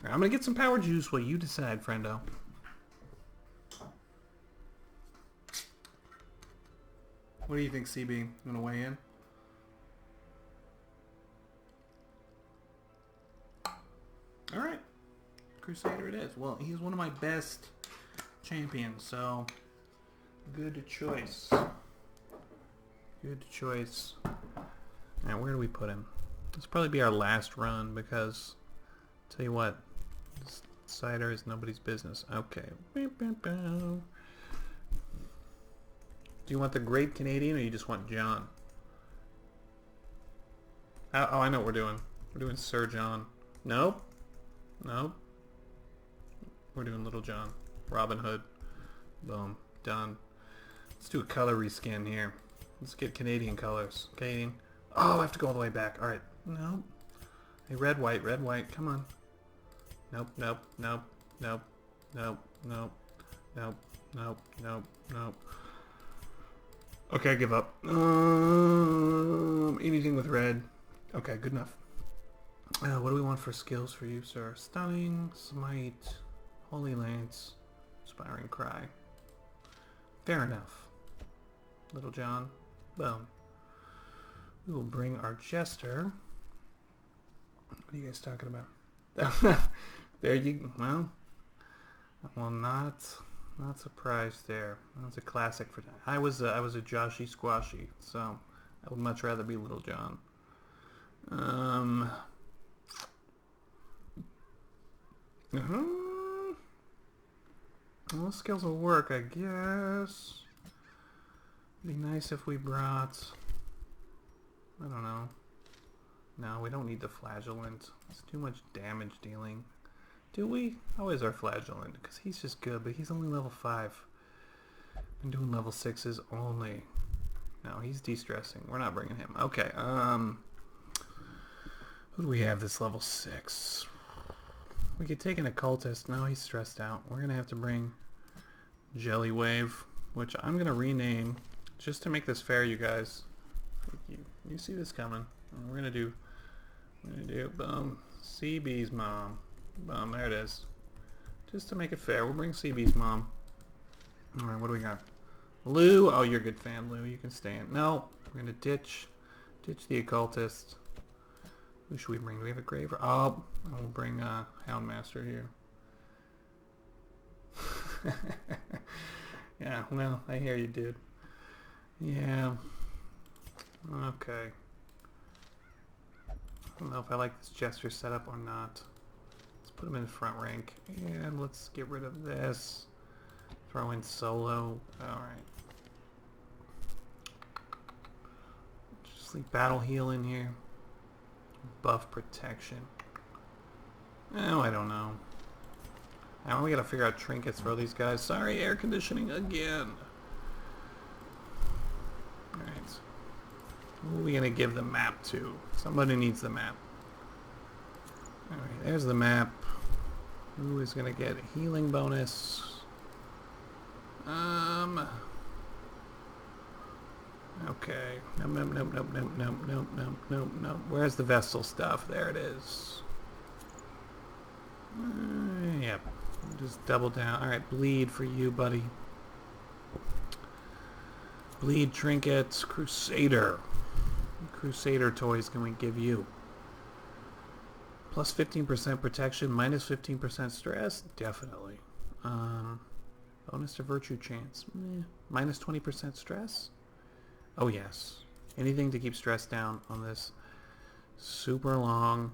Right, I'm going to get some power juice while you decide, friendo. What do you think, CB? You want to weigh in? Alright. Crusader it is. Well, he's one of my best champions, so good choice. Good choice. Now, where do we put him? This will probably be our last run because, tell you what, this cider is nobody's business. Okay. Do you want the Great Canadian or you just want John? Oh, I know what we're doing. We're doing Sir John. Nope. Nope. We're doing Little John. Robin Hood. Boom. Done. Let's do a color reskin here. Let's get Canadian colors. Canadian. Oh, I have to go all the way back. Alright. Nope. Hey, red, white. Come on. Nope. Okay, I give up. Anything with red. Okay, good enough. What do we want for skills for you, sir? Stunning, Smite, Holy Lance, Inspiring Cry. Fair enough. Little John. Boom. We will bring our Jester. What are you guys talking about? There you... Well, not surprised there. That's a classic for... I was a Joshy Squashy, so I would much rather be Little John. Well, skills will work, I guess. It'd be nice if we brought... I don't know. No, we don't need the Flagellant. It's too much damage dealing. Do we? How is our Flagellant? Because he's just good, but he's only level 5. I'm doing level 6s only. No, he's de-stressing. We're not bringing him. Okay, who do we have this level 6? We could take an Occultist. No, he's stressed out. We're going to have to bring Jelly Wave, which I'm going to rename just to make this fair, you guys. You see this coming. We're going to do, boom, CB's mom. Boom, there it is. Just to make it fair, we'll bring CB's mom. Alright, what do we got? Lou. Oh, you're a good fan, Lou. You can stay in. No, we're going to ditch the Occultist. Who should we bring? Do we have a Graver? Oh, we'll bring Houndmaster here. Yeah, well, I hear you, dude. Yeah. Okay. I don't know if I like this Jester setup or not. Let's put him in front rank. And let's get rid of this. Throw in Solo. Alright. Just leave Battle Heal in here. Buff Protection. Oh, I don't know. Now we gotta figure out trinkets for all these guys. Sorry, air conditioning again. Alright. Who are we gonna give the map to? Somebody needs the map. Alright, there's the map. Who is gonna get a healing bonus? Okay. Nope, nope, nope, nope, nope, nope, nope, nope, nope, nope. Where's the vessel stuff? There it is. Yep. Just double down. Alright, bleed for you, buddy. Bleed trinkets. Crusader. Crusader toys can we give you? Plus 15% protection, minus 15% stress? Definitely. Bonus to virtue chance. Minus 20% stress? Oh yes. Anything to keep stress down on this. Super long.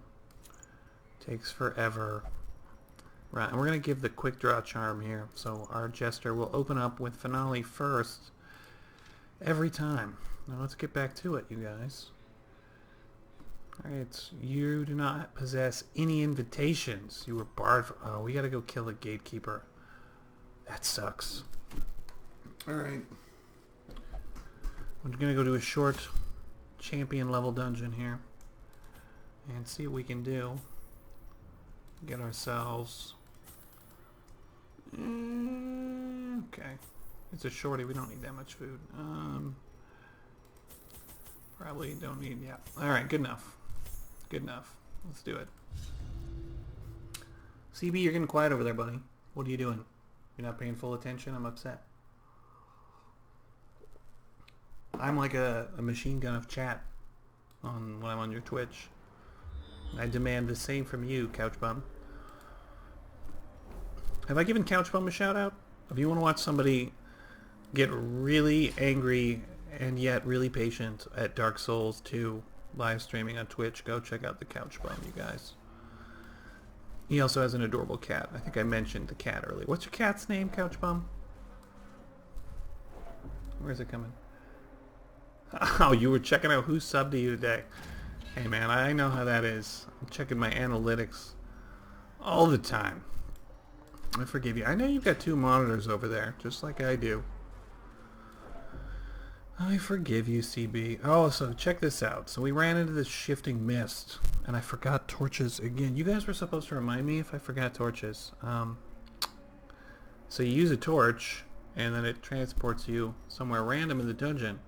Takes forever. Right, and we're going to give the quick draw charm here. So our jester will open up with finale first every time. Now let's get back to it, you guys. Alright, you do not possess any invitations. You were barred for... Oh, we gotta go kill a gatekeeper. That sucks. Alright. We're gonna go do a short champion level dungeon here. And see what we can do. Get ourselves... okay. It's a shorty, we don't need that much food. Probably don't need... yeah. Alright, good enough. Good enough. Let's do it. CB, you're getting quiet over there, buddy. What are you doing? You're not paying full attention? I'm upset. I'm like a machine gun of chat when I'm on your Twitch. I demand the same from you, Couchbum. Have I given Couchbum a shout out? If you want to watch somebody get really angry and yet really patient at Dark Souls 2 live streaming on Twitch, go check out the Couchbum, you guys. He also has an adorable cat. I think I mentioned the cat earlier. What's your cat's name, Couchbum? Where's it coming? Oh, you were checking out who subbed to you today. Hey man, I know how that is. I'm checking my analytics all the time. I forgive you. I know you've got 2 monitors over there, just like I do. I forgive you, CB. Oh, so check this out. So we ran into this shifting mist, and I forgot torches again. You guys were supposed to remind me if I forgot torches. So you use a torch, and then it transports you somewhere random in the dungeon,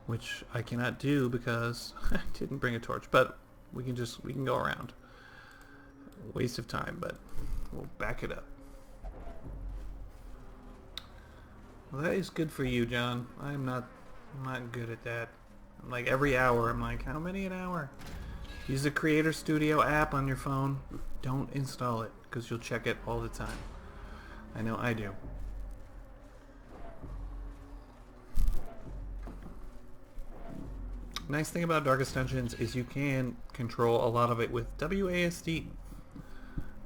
which I cannot do because I didn't bring a torch. But we can go around. Waste of time, but we'll back it up. Well, that is good for you, John. I'm not good at that. Like every hour, I'm like, how many an hour? Use the Creator Studio app on your phone. Don't install it, because you'll check it all the time. I know I do. Nice thing about Darkest Dungeons is you can control a lot of it with WASD.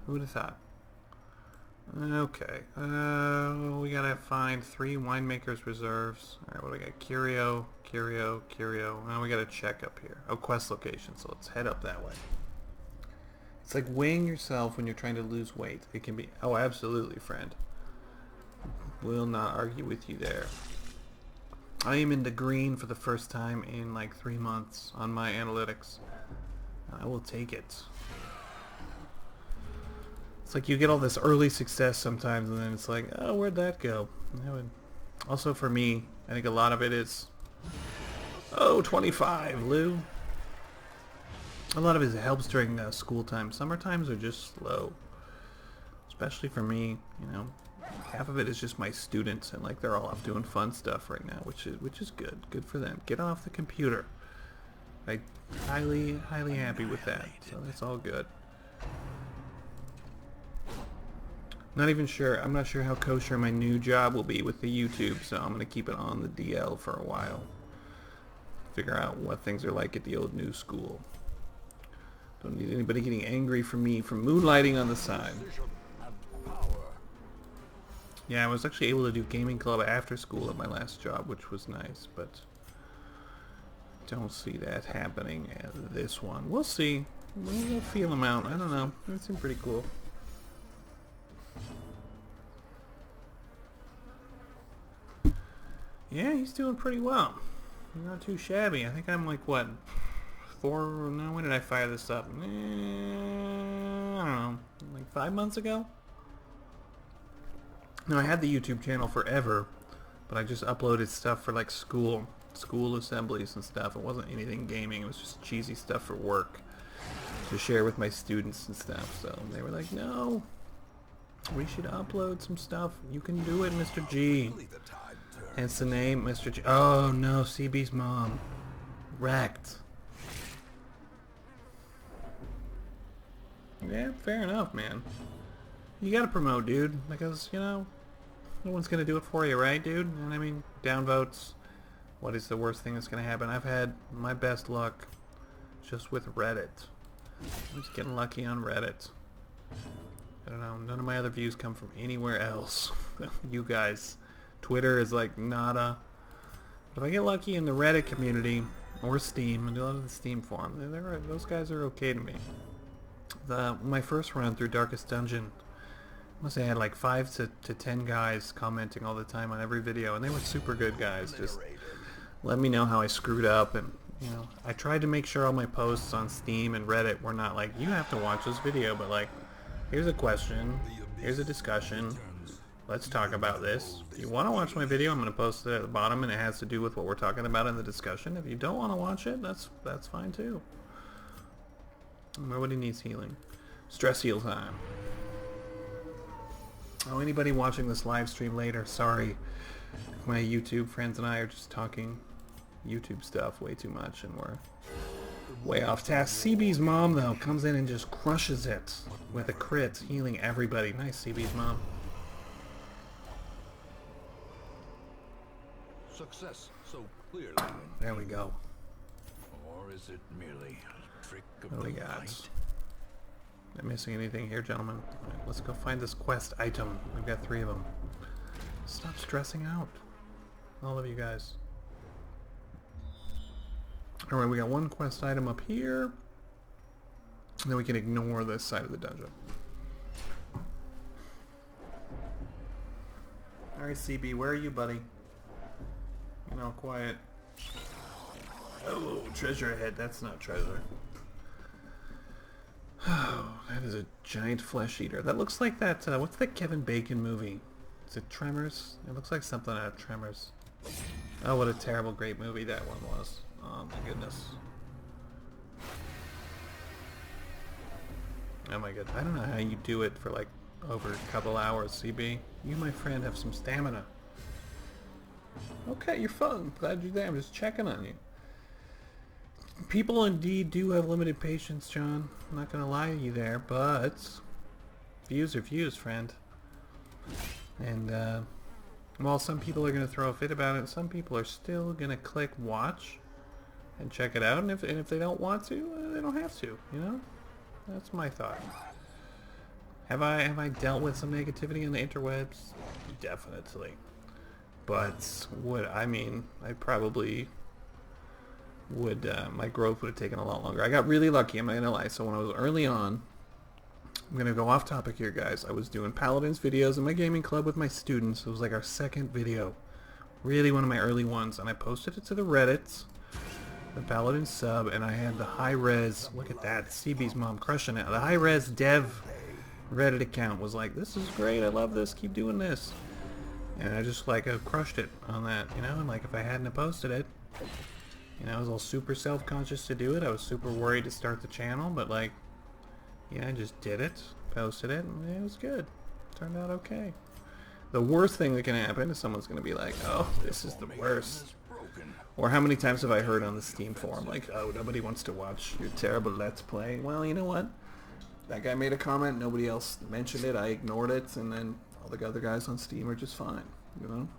Who would have thought? Okay. We gotta find 3 winemakers reserves. Alright, what do we got? Curio. Now we gotta check up here. Oh, quest location. So let's head up that way. It's like weighing yourself when you're trying to lose weight. It can be... oh, absolutely, friend. Will not argue with you there. I am in the green for the first time in like 3 months on my analytics. I will take it. It's like you get all this early success sometimes, and then it's like, oh, where'd that go? Also for me, I think a lot of it is... oh, 25, Lou. A lot of it helps during school time. Summer times are just slow. Especially for me, you know. Half of it is just my students, and like they're all off doing fun stuff right now, which is good. Good for them. Get off the computer. Like, highly happy with that. So that's all good. Not even sure. I'm not sure how kosher my new job will be with the YouTube, so I'm going to keep it on the DL for a while. Figure out what things are like at the old new school. Don't need anybody getting angry for me for moonlighting on the side. Yeah, I was actually able to do gaming club after school at my last job, which was nice, but don't see that happening at this one. We'll see. We'll feel them out. I don't know. It seemed pretty cool. Yeah, he's doing pretty well. Not too shabby. I think I'm like, what, 4... no, when did I fire this up? I don't know. Like 5 months ago? No, I had the YouTube channel forever, but I just uploaded stuff for like school, school assemblies and stuff. It wasn't anything gaming. It was just cheesy stuff for work to share with my students and stuff. So they were like, no, we should upload some stuff. You can do it, Mr. G. Hence the name, Mr. G. Oh no, CB's mom. Wrecked. Yeah, fair enough, man. You gotta promote, dude, because, you know, no one's gonna do it for you, right, dude? And I mean, downvotes. What is the worst thing that's gonna happen? I've had my best luck just with Reddit. I'm just getting lucky on Reddit. I don't know, none of my other views come from anywhere else. You guys. Twitter is like nada. But if I get lucky in the Reddit community, or Steam, and a lot of the Steam forum, those guys are okay to me. My first run through Darkest Dungeon, I must say I had like 5 to 10 guys commenting all the time on every video, and they were super good guys. Just let me know how I screwed up, and you know, I tried to make sure all my posts on Steam and Reddit were not like, you have to watch this video, but like, here's a question, here's a discussion, let's talk about this. If you want to watch my video, I'm going to post it at the bottom, and it has to do with what we're talking about in the discussion. If you don't want to watch it, that's fine too. Nobody needs healing. Stress heal time. Oh, anybody watching this live stream later, sorry. My YouTube friends and I are just talking YouTube stuff way too much, and we're way off task. CB's mom, though, comes in and just crushes it with a crit, healing everybody. Nice, CB's mom. Success so clearly. There we go. Or is it merely a trick of What do we the got? light? Am I missing anything here, gentlemen? All right, let's go find this quest item. We've got 3 of them. Stop stressing out, all of you guys. Alright, we got 1 quest item up here. And then we can ignore this side of the dungeon. Alright, CB, where are you, buddy? You know, quiet. Oh, treasure ahead. That's not treasure. Oh, that is a giant flesh eater. That looks like that, what's that Kevin Bacon movie? Is it Tremors? It looks like something out of Tremors. Oh, what a terrible, great movie that one was. Oh my goodness. Oh my god. I don't know how you do it for like over a couple hours, CB. You, my friend, have some stamina. Okay, you're fun. Glad you're there. I'm just checking on you. People indeed do have limited patience, John. I'm not gonna lie to you there, but views are views, friend. And while some people are gonna throw a fit about it, some people are still gonna click watch and check it out. And if they don't want to, they don't have to. You know, that's my thought. Have I dealt with some negativity on the interwebs? Definitely. But I probably would, my growth would have taken a lot longer. I got really lucky, I'm not gonna lie. So when I was early on, I'm gonna go off topic here, guys. I was doing Paladins videos in my gaming club with my students. It was like our 2nd video. Really one of my early ones. And I posted it to the Reddit, the Paladin sub, and I had the high-res, look at that, CB's mom crushing it. The high-res dev Reddit account was like, this is great, I love this, keep doing this. And I just like crushed it on that, you know, and like if I hadn't have posted it, you know, I was all super self-conscious to do it. I was super worried to start the channel, but like, yeah, I just did it, posted it, and it was good. Turned out okay. The worst thing that can happen is someone's going to be like, oh, this is the worst. Or how many times have I heard on the Steam forum, like, oh, nobody wants to watch your terrible Let's Play. Well, you know what? That guy made a comment, nobody else mentioned it, I ignored it, and then all the other guys on Steam are just fine, you know?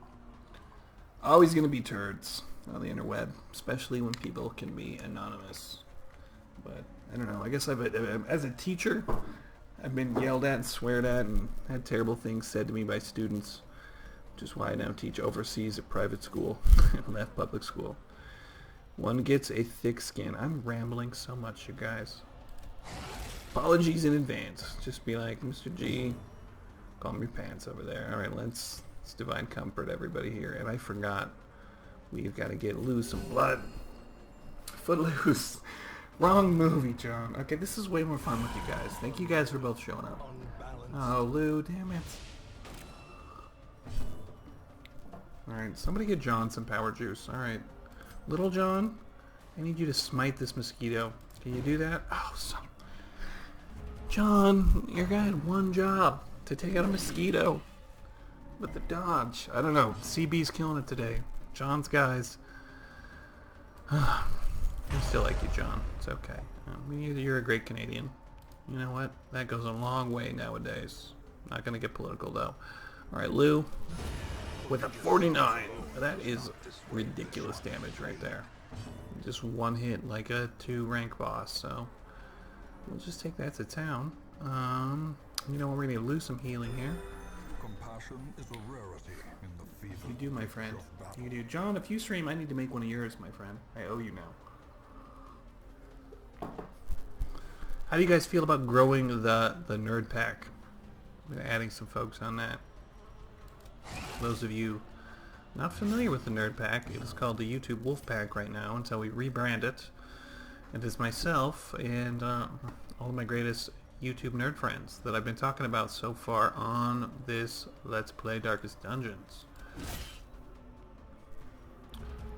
Always going to be turds on the interweb, especially when people can be anonymous. But, I don't know, I guess as a teacher, I've been yelled at and sweared at and had terrible things said to me by students, which is why I now teach overseas at private school and left public school. One gets a thick skin. I'm rambling so much, you guys. Apologies in advance. Just be like, Mr. G, calm your pants over there. Alright, let's divine comfort everybody here. And I forgot, we've got to get loose some blood. Footloose. Wrong movie, John. Okay, this is way more fun with you guys. Thank you guys for both showing up. Oh, Lou, damn it. Alright, somebody get John some power juice. Alright. Little John, I need you to smite this mosquito. Can you do that? Oh, son. John, your guy had one job, to take out a mosquito. With the dodge. I don't know. CB's killing it today. John's guys. I still like you, John. It's okay. You're a great Canadian. You know what? That goes a long way nowadays. Not going to get political, though. Alright, Lou. With a 49. That is ridiculous damage right there. Just one hit like a 2 rank boss, so we'll just take that to town. You know what? We're going to lose some healing here. Compassion is a rarity in the fever. You do, my friend. You do. John, if you stream, I need to make one of yours, my friend. I owe you now. How do you guys feel about growing the nerd pack? Adding some folks on that. Those of you not familiar with the nerd pack, it is called the YouTube Wolf Pack right now until we rebrand it. It is myself and all of my greatest YouTube nerd friends that I've been talking about so far on this Let's Play Darkest Dungeons.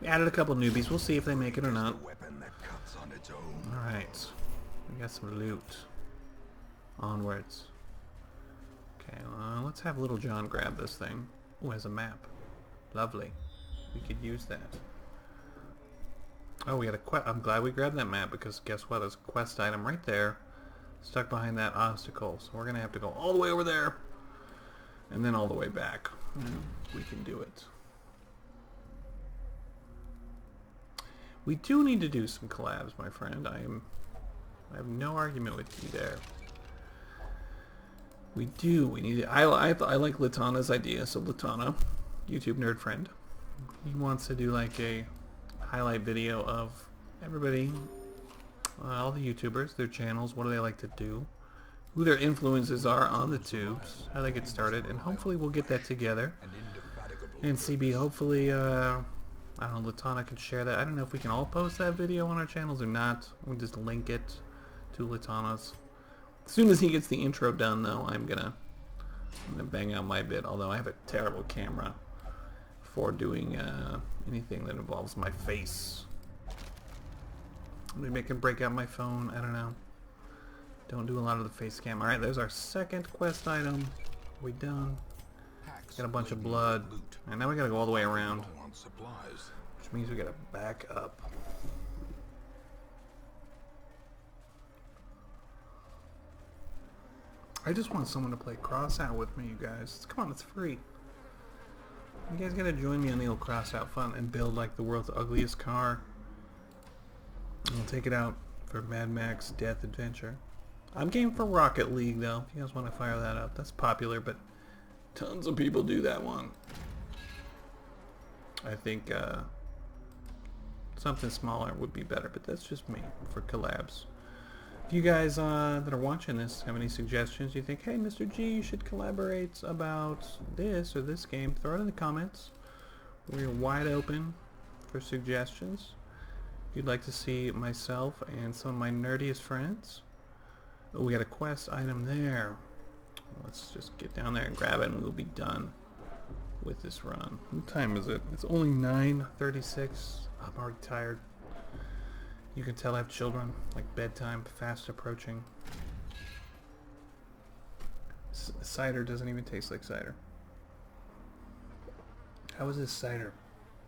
We added a couple newbies. We'll see if they make it or not. Alright. We got some loot. Onwards. Okay, let's have Little John grab this thing. Oh, has a map. Lovely. We could use that. Oh, we got a quest. I'm glad we grabbed that map because guess what? There's a quest item right there. Stuck behind that obstacle. So we're going to have to go all the way over there. And then all the way back. And we can do it. We do need to do some collabs, my friend. I have no argument with you there. We do. We need to, I like Latana's idea. So Latana, YouTube nerd friend, he wants to do like a highlight video of everybody, all the YouTubers, their channels, what do they like to do, who their influences are on the tubes, how they get started, and hopefully we'll get that together. And CB, hopefully, I don't know, Latana can share that. I don't know if we can all post that video on our channels or not. We'll just link it to Latana's. As soon as he gets the intro done, though, I'm gonna bang out my bit. Although I have a terrible camera for doing anything that involves my face. Maybe I can break out my phone. I don't know. Don't do a lot of the face cam. All right, there's our second quest item. We done? Got a bunch of blood, and now we gotta go all the way around, which means we gotta back up. I just want someone to play Crossout with me, you guys. Come on, it's free. You guys gotta join me on the old Crossout fun and build like the world's ugliest car. And we'll take it out for Mad Max Death Adventure. I'm game for Rocket League though, if you guys want to fire that up. That's popular, but tons of people do that one. I think something smaller would be better, but that's just me for collabs. If you guys that are watching this have any suggestions, you think, hey, Mr. G, you should collaborate about this or this game, throw it in the comments. We're wide open for suggestions. If you'd like to see myself and some of my nerdiest friends. Oh, we got a quest item there. Let's just get down there and grab it and we'll be done with this run. What time is it? It's only 9:36. I'm already tired. You can tell I have children, like bedtime, fast approaching. Cider doesn't even taste like cider. How is this cider?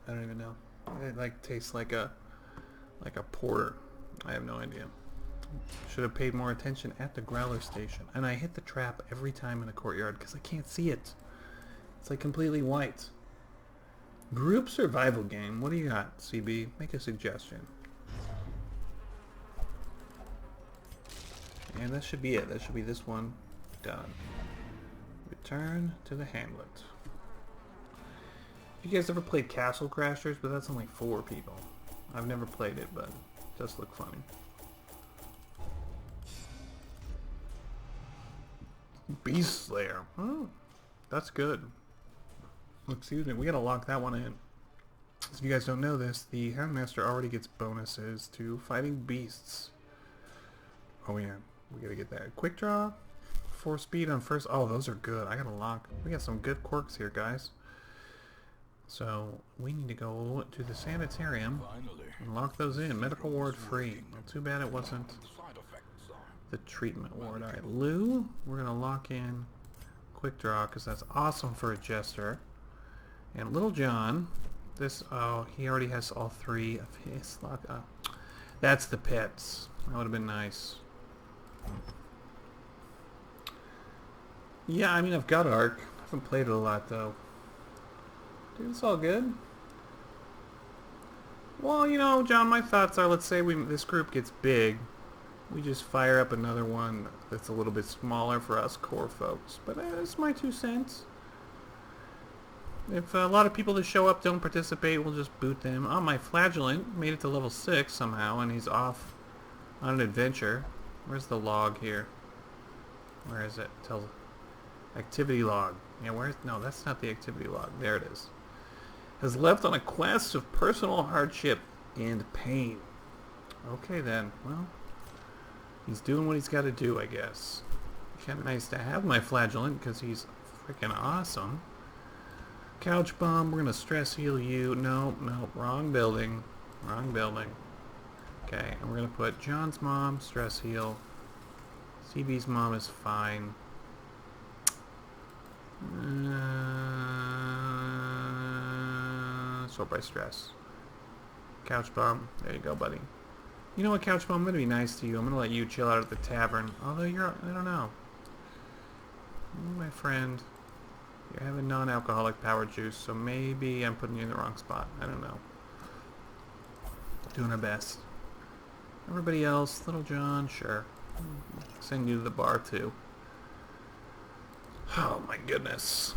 I don't even know. It like tastes like a porter. I have no idea. Should have paid more attention at the growler station. And I hit the trap every time in the courtyard because I can't see it. It's like completely white. Group survival game. What do you got, CB? Make a suggestion. And that should be it. That should be this one done. Return to the hamlet. You guys ever played Castle Crashers? But that's only 4 people. I've never played it, but it does look funny. Beast Slayer. Oh, that's good. Excuse me. We gotta lock that one in. So if you guys don't know this, the Houndmaster already gets bonuses to fighting beasts. Oh yeah. We gotta get that. Quick draw, 4 speed on first. Oh, those are good. I gotta lock. We got some good quirks here, guys. So we need to go to the sanitarium Finally. and lock those in. Medical ward free. Well, too bad it wasn't The side effects are the treatment ward. Alright, Lou, we're going to lock in quick draw because that's awesome for a jester. And Little John, this, oh, he already has all three of his lock. That's the pets. That would have been nice. Yeah, I mean, I've got Ark. I haven't played it a lot, though. Dude, it's all good. Well, you know, John, my thoughts are, let's say this group gets big. We just fire up another one that's a little bit smaller for us core folks. But that's my 2 cents. If a lot of people that show up don't participate, we'll just boot them. Oh, my Flagellant made it to level 6 somehow, and he's off on an adventure. Where's the log here? Where is it? Tells activity log. Yeah, where's... No, that's not the activity log. There it is. Has left on a quest of personal hardship and pain. Okay, then. Well, he's doing what he's got to do, I guess. Kind of nice to have my Flagellant, because he's freaking awesome. Couch bomb, we're going to stress heal you. No, wrong building. Wrong building. Okay, and we're going to put John's mom, stress heal. CB's mom is fine. Sort by stress. Couch bomb, there you go, buddy. You know what, Couch bomb, I'm going to be nice to you. I'm going to let you chill out at the tavern. Although you're, I don't know. My friend... You're having non-alcoholic power juice, so maybe I'm putting you in the wrong spot. I don't know. Doing our best. Everybody else, Little John, sure. Send you to the bar, too. Oh, my goodness.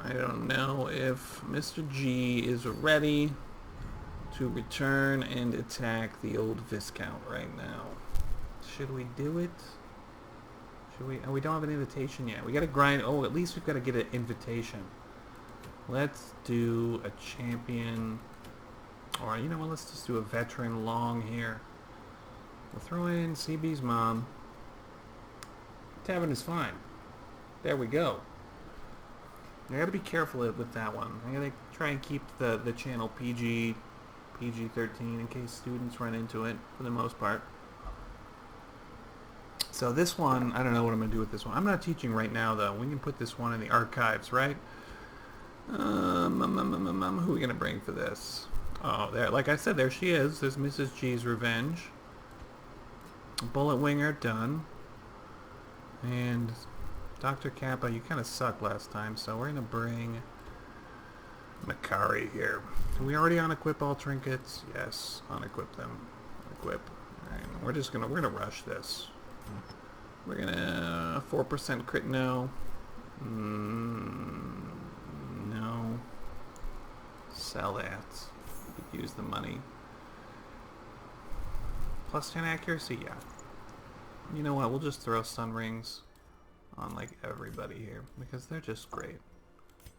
I don't know if Mr. G is ready to return and attack the old Viscount right now. Should we do it? Oh, we don't have an invitation yet. We gotta grind. Oh, at least we've got to get an invitation. Let's do a champion. Or, you know what? Let's just do a veteran long here. We'll throw in CB's mom. Tavern is fine. There we go. I gotta be careful with that one. I gotta try and keep the channel PG-13 in case students run into it for the most part. So this one, I don't know what I'm going to do with this one. I'm not teaching right now, though. We can put this one in the archives, right? Who are we going to bring for this? Oh, there. Like I said, there she is. There's Mrs. G's Revenge. Bullet Winger, done. And Dr. Kappa, you kind of sucked last time, so we're going to bring Makari here. Are we already on-equip all trinkets? Yes, on-equip them. Equip. And we're going to rush this. We're gonna 4% crit no. No. Sell that. We could use the money. Plus 10 accuracy, yeah. You know what? We'll just throw sun rings on like everybody here because they're just great.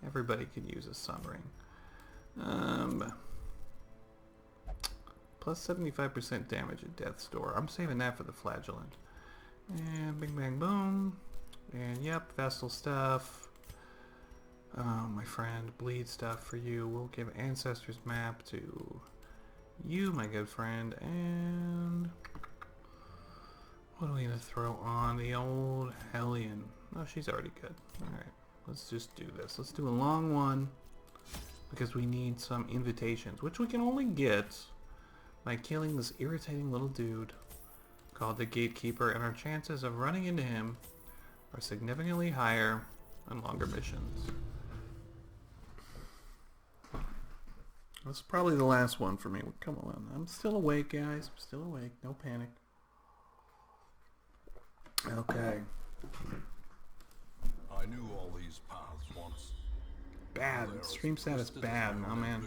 Everybody could use a sun ring. Plus 75% damage at death's door. I'm saving that for the Flagellant. And bing bang boom. And yep, Vestal stuff. Oh, my friend, bleed stuff for you. We'll give Ancestors map to you, my good friend. And what are we gonna throw on the old Hellion? Oh, she's already good. Alright, let's just do this. Let's do a long one because we need some invitations, which we can only get by killing this irritating little dude called the Gatekeeper, and our chances of running into him are significantly higher on longer missions. This is probably the last one for me. Come on, I'm still awake, guys. I'm still awake. No panic. Okay. I knew all these paths once. Bad. Stream status bad. Oh man.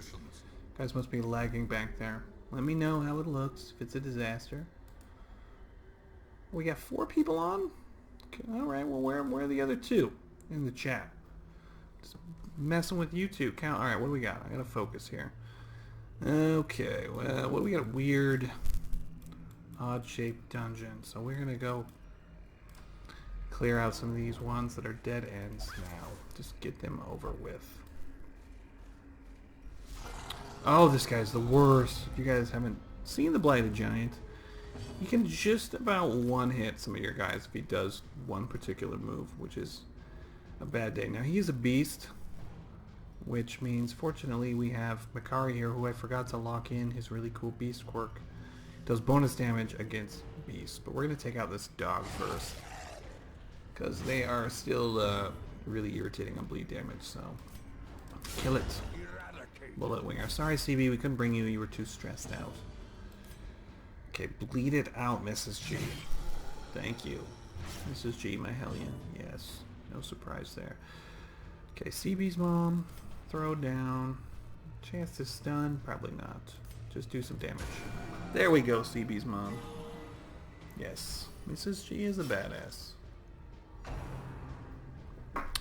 Guys must be lagging back there. Let me know how it looks, if it's a disaster. We got 4 people on? Okay, alright, well where are the other 2 in the chat? Just messing with you two. Count. Alright, what do we got? I gotta focus here. Okay, well, what do we got? A weird, odd-shaped dungeon. So we're gonna go clear out some of these ones that are dead ends now. Just get them over with. Oh, this guy's the worst. If you guys haven't seen the Blighted Giant, he can just about one-hit some of your guys if he does one particular move, which is a bad day. Now, he is a beast, which means, fortunately, we have Makari here, who I forgot to lock in his really cool beast quirk. Does bonus damage against beasts, but we're going to take out this dog first, because they are still really irritating on bleed damage, so kill it. Bullet Winger. Sorry, CB, we couldn't bring you. You were too stressed out. Okay, bleed it out, Mrs. G. Thank you. Mrs. G, my hellion. Yes. No surprise there. Okay, CB's mom. Throw down. Chance to stun? Probably not. Just do some damage. There we go, CB's mom. Yes. Mrs. G is a badass.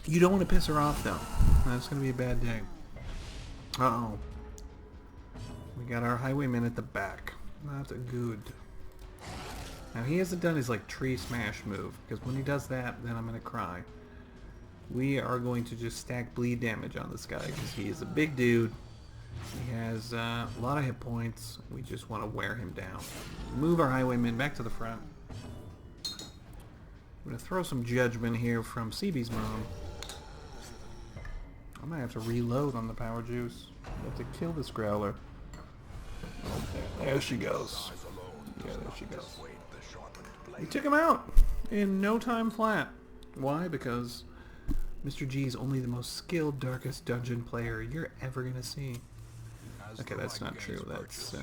You don't want to piss her off, though. That's going to be a bad day. Uh-oh. We got our highwayman at the back. Not good. Now, he hasn't done his, like, tree smash move, because when he does that, then I'm going to cry. We are going to just stack bleed damage on this guy, because he is a big dude. He has a lot of hit points. We just want to wear him down. Move our highwayman back to the front. I'm going to throw some judgment here from CB's mom. I might have to reload on the power juice. I have to kill this growler. Oh, there she goes. Yeah, there she goes. We took him out in no time flat. Why? Because Mr. G is only the most skilled Darkest Dungeon player you're ever going to see. Okay, that's not true. That's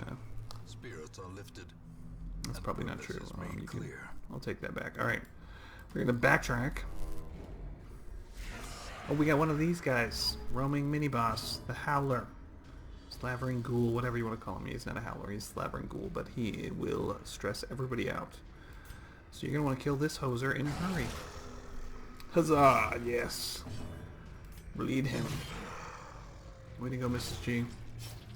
probably not true. I'll take that back. Alright. We're going to backtrack. Oh, we got one of these guys. Roaming mini-boss. The Howler. Slavering Ghoul, whatever you want to call him. He's not a Howler, he's Slavering Ghoul, but he will stress everybody out. So you're going to want to kill this hoser in a hurry. Huzzah! Yes. Bleed him. Way to go, Mrs. G.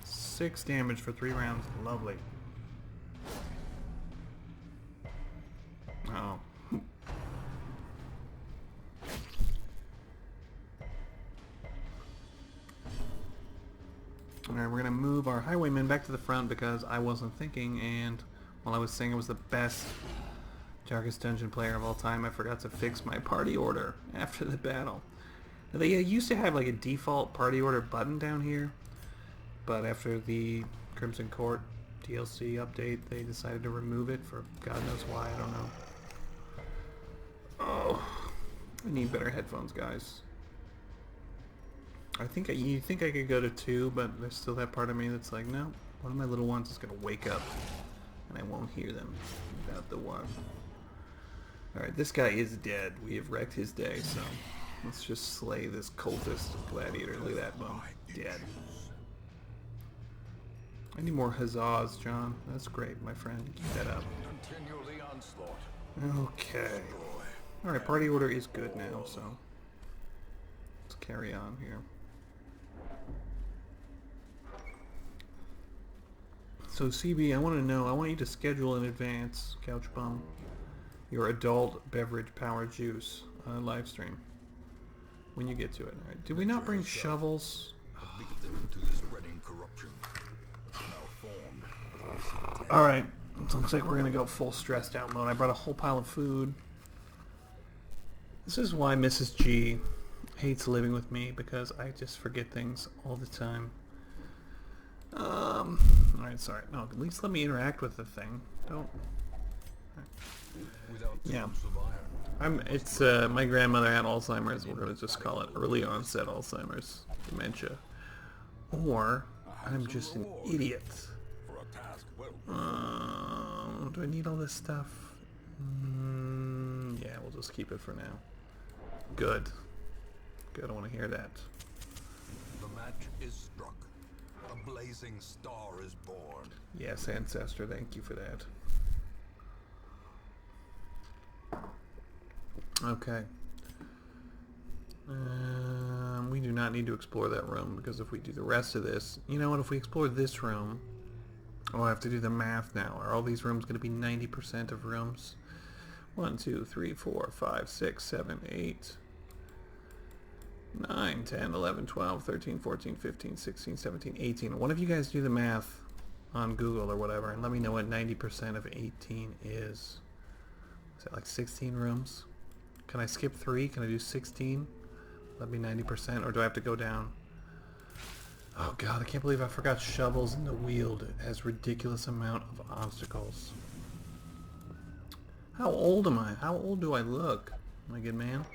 6 damage for 3 rounds. Lovely. Oh. Alright, we're going to move our highwayman back to the front because I wasn't thinking, and while I was saying I was the best Darkest Dungeon player of all time, I forgot to fix my party order after the battle. Now, they used to have like a default party order button down here, but after the Crimson Court DLC update, they decided to remove it for God knows why, I don't know. Oh, I need better headphones, guys. You think I could go to 2, but there's still that part of me that's like, no, one of my little ones is going to wake up, and I won't hear them without the one. Alright, this guy is dead. We have wrecked his day, so let's just slay this cultist gladiator. Look at that, boom. Dead. I need more huzzahs, John. That's great, my friend. Keep that up. Okay. Alright, party order is good now, so let's carry on here. So CB, I want you to schedule in advance, Couch Bum, your adult beverage power juice live stream when you get to it. All right. Did we not bring shovels? Alright, looks like we're gonna go full stressed out mode. I brought a whole pile of food. This is why Mrs. G hates living with me, because I just forget things all the time. Alright, sorry. No, at least let me interact with the thing. Don't... Yeah. It's, my grandmother had Alzheimer's. We're gonna just call it early onset Alzheimer's. Dementia. Or, I'm just an idiot. Do I need all this stuff? Yeah, we'll just keep it for now. Good. Good, I want to hear that. The match is struck. A blazing star is born. Yes, Ancestor, thank you for that. Okay. We do not need to explore that room, because if we do the rest of this... You know what, if we explore this room... Oh, I have to do the math now. Are all these rooms going to be 90% of rooms? 1, 2, 3, 4, 5, 6, 7, 8... 9, 10, 11, 12, 13, 14, 15, 16, 17, 18. One of you guys do the math on Google or whatever and let me know what 90% of 18 is. Is that like 16 rooms? Can I skip 3? Can I do 16? Let me 90%, or do I have to go down? Oh god, I can't believe I forgot shovels in the wield. It has ridiculous amount of obstacles. How old am I? How old do I look? Am I a good man?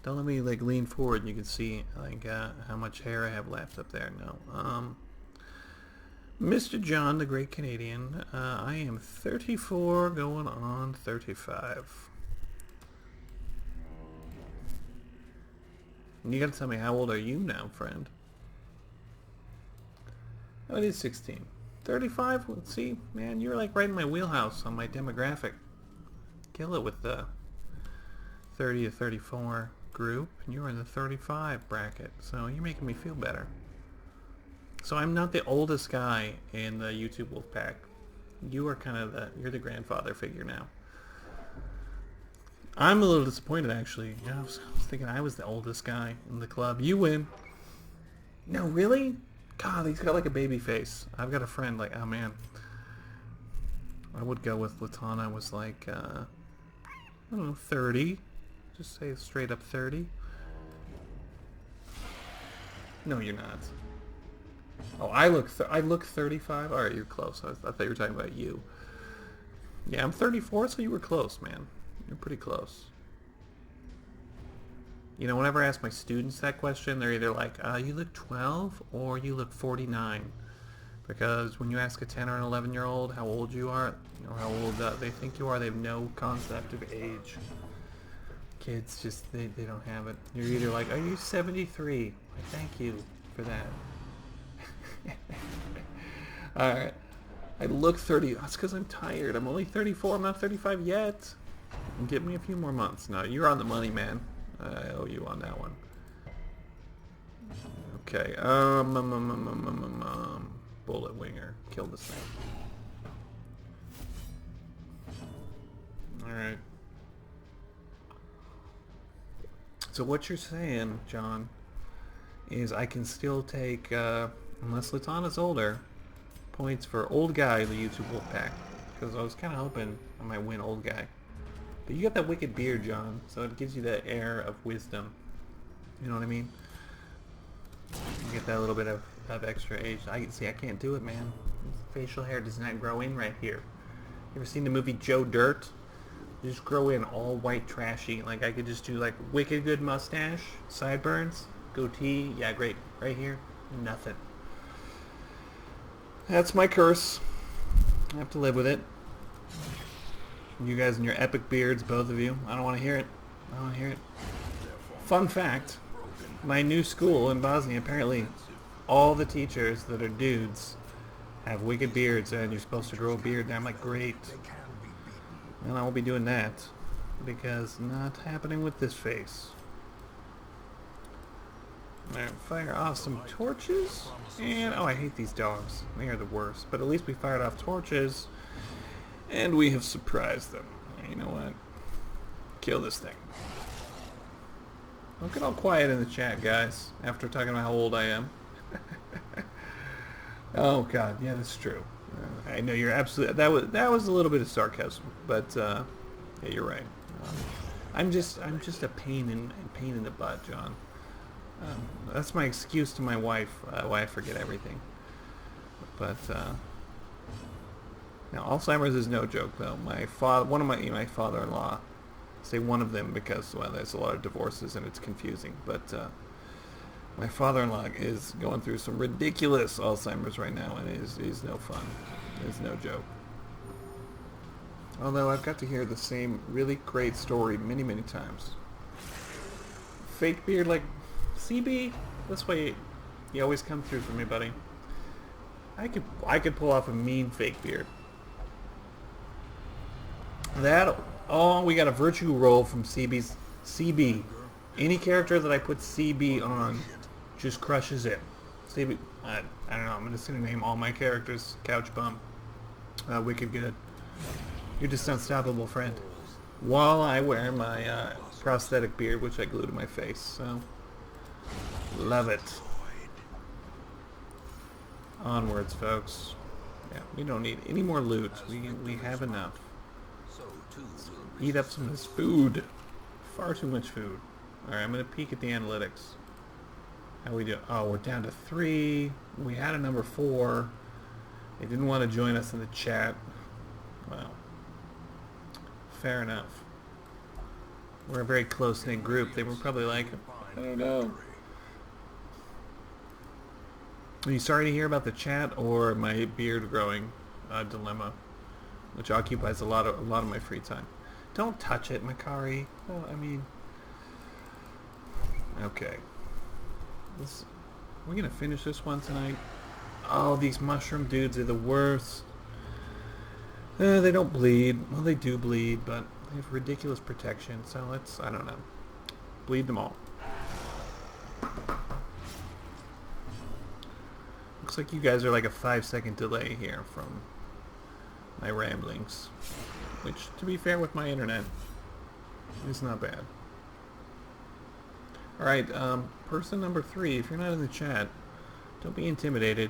Don't let me like lean forward and you can see like how much hair I have left up there. No. Mr. John, the Great Canadian, I am 34 going on 35. And you gotta tell me, how old are you now, friend? Oh, it is 16. 35? Let's see, man, you're like right in my wheelhouse on my demographic. Kill it with the 30 to 34 group, and you're in the 35 bracket, so you're making me feel better. So I'm not the oldest guy in the YouTube Wolfpack. You are kind of you're the grandfather figure now. I'm a little disappointed, actually. Yeah, I was thinking I was the oldest guy in the club. You win. No, really? God, he's got like a baby face. I've got a friend like, oh man. I would go with Latana was like, I don't know, 30. Just say straight up 30. No, you're not. Oh, I look 35? Alright, you're close. I thought you were talking about you. Yeah, I'm 34, so you were close, man. You're pretty close. You know, whenever I ask my students that question, they're either like, you look 12 or you look 49. Because when you ask a 10 or an 11-year-old how old you are, or how old they think you are, they have no concept of age. Kids just, they don't have it. You're either like, are you 73? Thank you for that. Alright. I look 30. That's because I'm tired. I'm only 34. I'm not 35 yet. Give me a few more months. No, you're on the money, man. I owe you on that one. Okay. Bullet winger. Kill this thing. Alright. So what you're saying, John, is I can still take, unless Latana's older, points for old guy in the YouTube Wolfpack. Because I was kind of hoping I might win old guy. But you got that wicked beard, John, so it gives you that air of wisdom. You know what I mean? You get that little bit of extra age. I can't do it, man. Facial hair does not grow in right here. You ever seen the movie Joe Dirt? You just grow in all white trashy. Like I could just do like wicked good mustache, sideburns, goatee. Yeah, great. Right here, nothing. That's my curse. I have to live with it. You guys and your epic beards, both of you. I don't want to hear it. I don't want to hear it. Fun fact, my new school in Bosnia, apparently all the teachers that are dudes have wicked beards and you're supposed to grow a beard. And I'm like, great. And I won't be doing that because not happening with this face. Alright, fire off some torches. And, oh, I hate these dogs. They are the worst. But at least we fired off torches. And we have surprised them. You know what? Kill this thing. Don't get all quiet in the chat, guys, after talking about how old I am. Oh, God. Yeah, that's true. I know you're absolutely... That was a little bit of sarcasm. But, yeah, you're right. I'm just a pain in the butt, John. That's my excuse to my wife why I forget everything. But now Alzheimer's is no joke though. One of my father-in-law, say one of them because well there's a lot of divorces and it's confusing. But my father-in-law is going through some ridiculous Alzheimer's right now and it is no fun. It's no joke. Although I've got to hear the same really great story many times. Fake beard like CB, this way you always come through for me, buddy. I could pull off a mean fake beard. We got a virtue roll from CB. Any character that I put CB on just crushes it. CB, I don't know, I'm just gonna name all my characters. Couch Bum. Wicked Good. You're just unstoppable, friend. While I wear my prosthetic beard, which I glue to my face, so Love it. Onwards, folks. Yeah, we don't need any more loot. We have enough. So too will Eat up some of this food. Far too much food. Alright, I'm going to peek at the analytics. How we do? Oh, we're down to 3. We had a number 4. They didn't want to join us in the chat. Well, fair enough. We're a very close-knit group. They were probably like, I don't know. Are you sorry to hear about the chat or my beard growing dilemma, which occupies a lot of my free time? Don't touch it, Makari. Well, I mean, okay. We're gonna finish this one tonight. Oh, these mushroom dudes are the worst. They don't bleed. Well, they do bleed, but they have ridiculous protection. So let's, I don't know, bleed them all. Looks like you guys are like a 5-second delay here from my ramblings, which, to be fair with my internet, is not bad. Alright, person number 3, if you're not in the chat, don't be intimidated.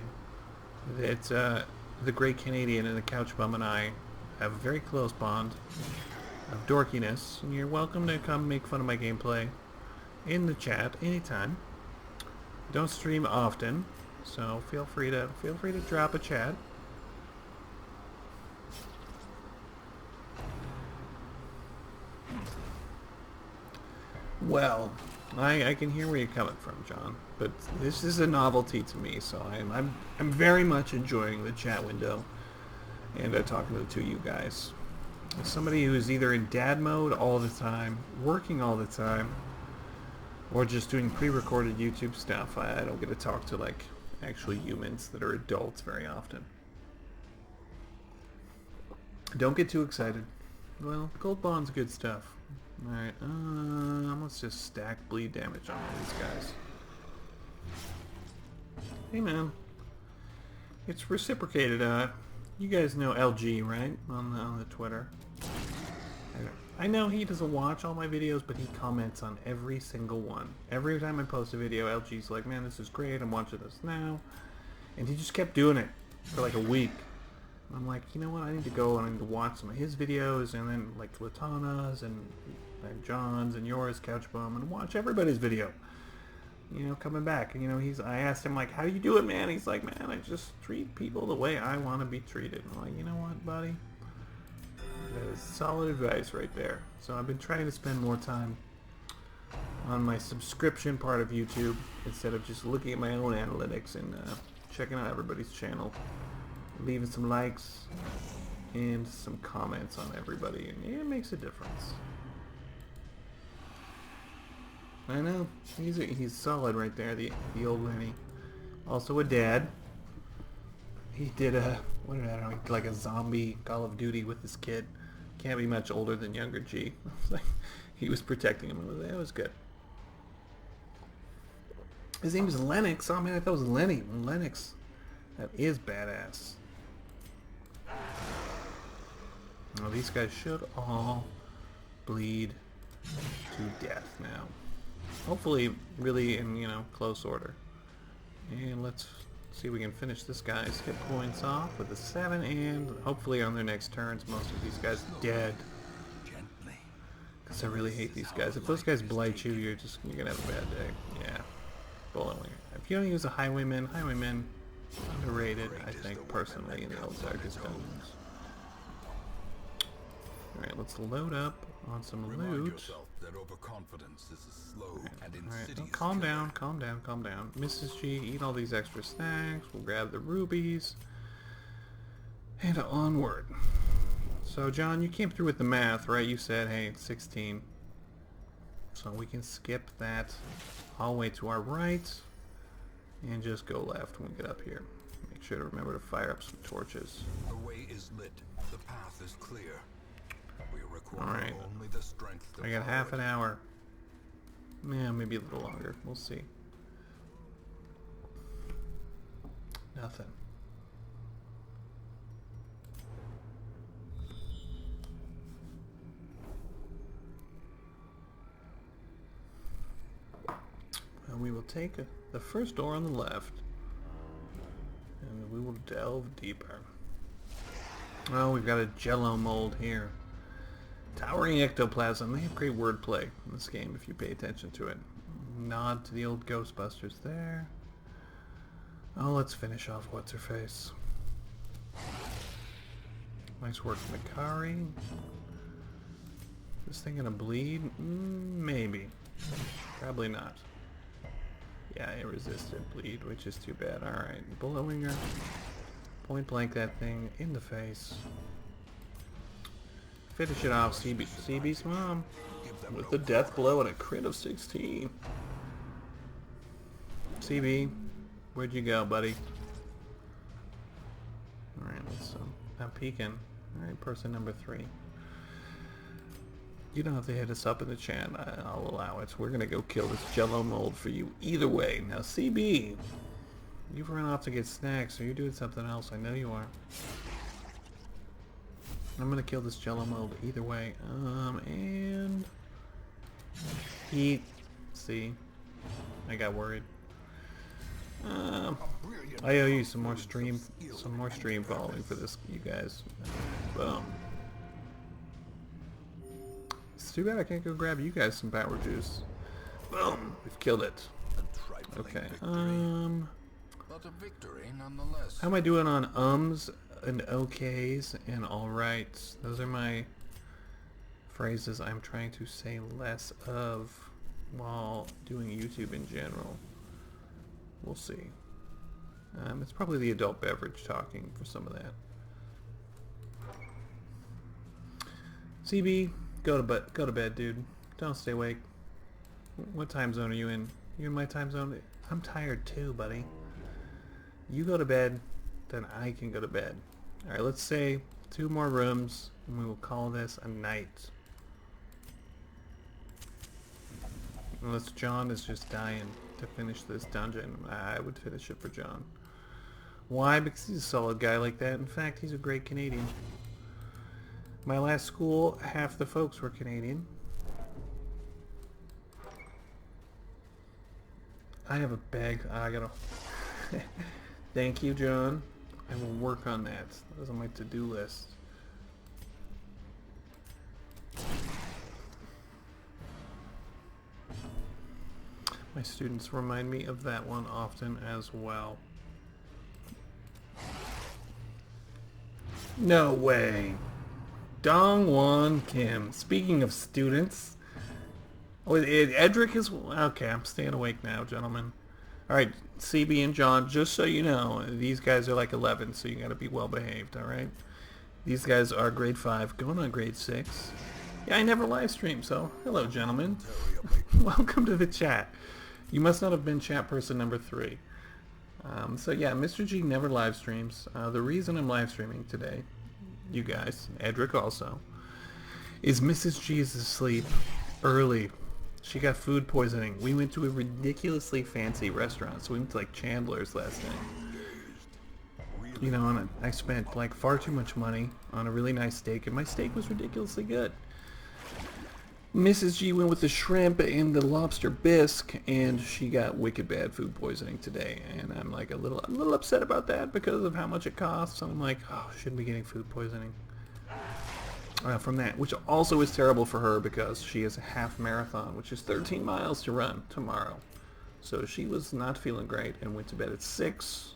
It's the Great Canadian and the Couch Bum and I have a very close bond of dorkiness, and you're welcome to come make fun of my gameplay in the chat anytime. Don't stream often, so feel free to drop a chat. Well, I can hear where you're coming from, John, but this is a novelty to me, so I'm very much enjoying the chat window and talking to the two of you guys. As somebody who's either in dad mode all the time, working all the time, or just doing pre-recorded YouTube stuff, I don't get to talk to like actual humans that are adults very often. Don't get too excited. Well, Gold Bond's good stuff. Alright, let's just stack bleed damage on all these guys. Hey man, it's reciprocated. You guys know LG, right? On the Twitter. I know he doesn't watch all my videos, but he comments on every single one. Every time I post a video, LG's like, man, this is great, I'm watching this now. And he just kept doing it for like a week. I'm like, you know what, I need to go and I need to watch some of his videos, and then like Latana's and John's and yours, Couch Bum, and watch everybody's video. You know, coming back. And, you know, I asked him, like, how do you do it, man? He's like, man, I just treat people the way I want to be treated. I'm like, you know what, buddy? That is solid advice right there. So I've been trying to spend more time on my subscription part of YouTube instead of just looking at my own analytics and checking out everybody's channel, leaving some likes and some comments on everybody, and it makes a difference. I know, he's solid right there, the old Lenny. Also a dad. He did like a zombie Call of Duty with his kid. Can't be much older than younger G. He was protecting him. It was good. His name is Lennox. Oh man, I thought it was Lenny. Lennox. That is badass. Well, these guys should all bleed to death now. Hopefully, really in, you know, close order. And let's see if we can finish this guy's hit points off with a 7, and hopefully on their next turns, most of these guys dead. Because I really hate these guys. If those guys blight you, you're gonna have a bad day. Yeah. Blowing. If you don't use a highwayman, underrated, I think, personally, in the old Darkest Dungeons. Alright, let's load up on some loot. That overconfidence is a slow and insidious Alright, calm down. Mrs. G, eat all these extra snacks. We'll grab the rubies. And onward. So, John, you came through with the math, right? You said, hey, it's 16. So we can skip that all the way to our right. And just go left when we get up here. Make sure to remember to fire up some torches. The way is lit. The path is clear. We require Alright. only the strength to I got follow half an it. hour. Yeah, maybe a little longer. We'll see. Nothing. Well, we will take the first door on the left. And we will delve deeper. Oh, we've got a jello mold here. Towering ectoplasm. They have great wordplay in this game if you pay attention to it. Nod to the old Ghostbusters there. Oh, let's finish off What's-Her-Face. Nice work, Mikari. This thing gonna bleed? Maybe. Probably not. Yeah, it resisted bleed, which is too bad. Alright, Bullet Winger. Point blank that thing in the face. Finish it off, CB's mom. With the death blow and a crit of 16. CB, where'd you go, buddy? Alright, let's I'm peeking. Alright, person number 3. You don't have to hit us up in the chat. I'll allow it. We're gonna go kill this jello mold for you either way. Now, CB, you've run off to get snacks, so you're doing something else. I know you are. I'm gonna kill this jello mold either way. And eat. See, I got worried. I owe you some more stream following for this, you guys. Boom. It's too bad I can't go grab you guys some power juice. Boom! We've killed it. Okay. But a victory nonetheless. How am I doing on ums and okays and alrights? Those are my phrases I'm trying to say less of while doing YouTube in general. We'll see. It's probably the adult beverage talking for some of that. CB, go to bed, dude. Don't stay awake. What time zone are you in? You in my time zone? I'm tired too, buddy. You go to bed, then I can go to bed. Alright, let's say 2 more rooms, and we will call this a night. Unless John is just dying to finish this dungeon, I would finish it for John. Why? Because he's a solid guy like that. In fact, he's a great Canadian. My last school, half the folks were Canadian. I have a bag. I gotta... Thank you, John. I will work on that. That was on my to-do list. My students remind me of that one often as well. No way. Dongwon Kim. Speaking of students. Oh, Edric is... Okay, I'm staying awake now, gentlemen. Alright, CB and John, just so you know, these guys are like 11, so you gotta be well behaved, alright? These guys are grade 5, going on grade 6. Yeah, I never live stream, so hello, gentlemen. Welcome to the chat. You must not have been chat person number 3. So yeah, Mr. G never live streams. The reason I'm live streaming today, you guys, Edric also, is Mrs. G is asleep early. She got food poisoning. We went to a ridiculously fancy restaurant, so we went to like Chandler's last night. You know, and I spent like far too much money on a really nice steak, and my steak was ridiculously good. Mrs. G went with the shrimp and the lobster bisque, and she got wicked bad food poisoning today. And I'm like a little upset about that because of how much it costs. And I'm like, oh, shouldn't be getting food poisoning from that, which also is terrible for her because she has a half marathon, which is 13 miles to run tomorrow. So she was not feeling great and went to bed at 6.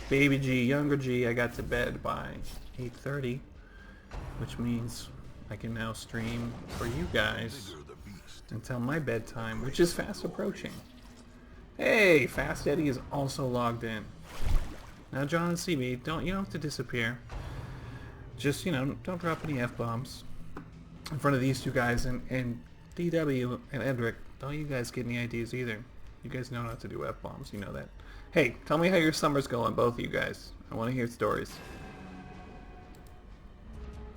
Baby G, younger G, I got to bed by 8:30, which means I can now stream for you guys until my bedtime, which is fast approaching. Hey, Fast Eddie is also logged in. Now, John and CB, you don't have to disappear. Just, don't drop any F-bombs in front of these two guys, and DW and Edric, don't you guys get any ideas either. You guys know not to do F-bombs, you know that. Hey, tell me how your summer's going, both of you guys. I want to hear stories.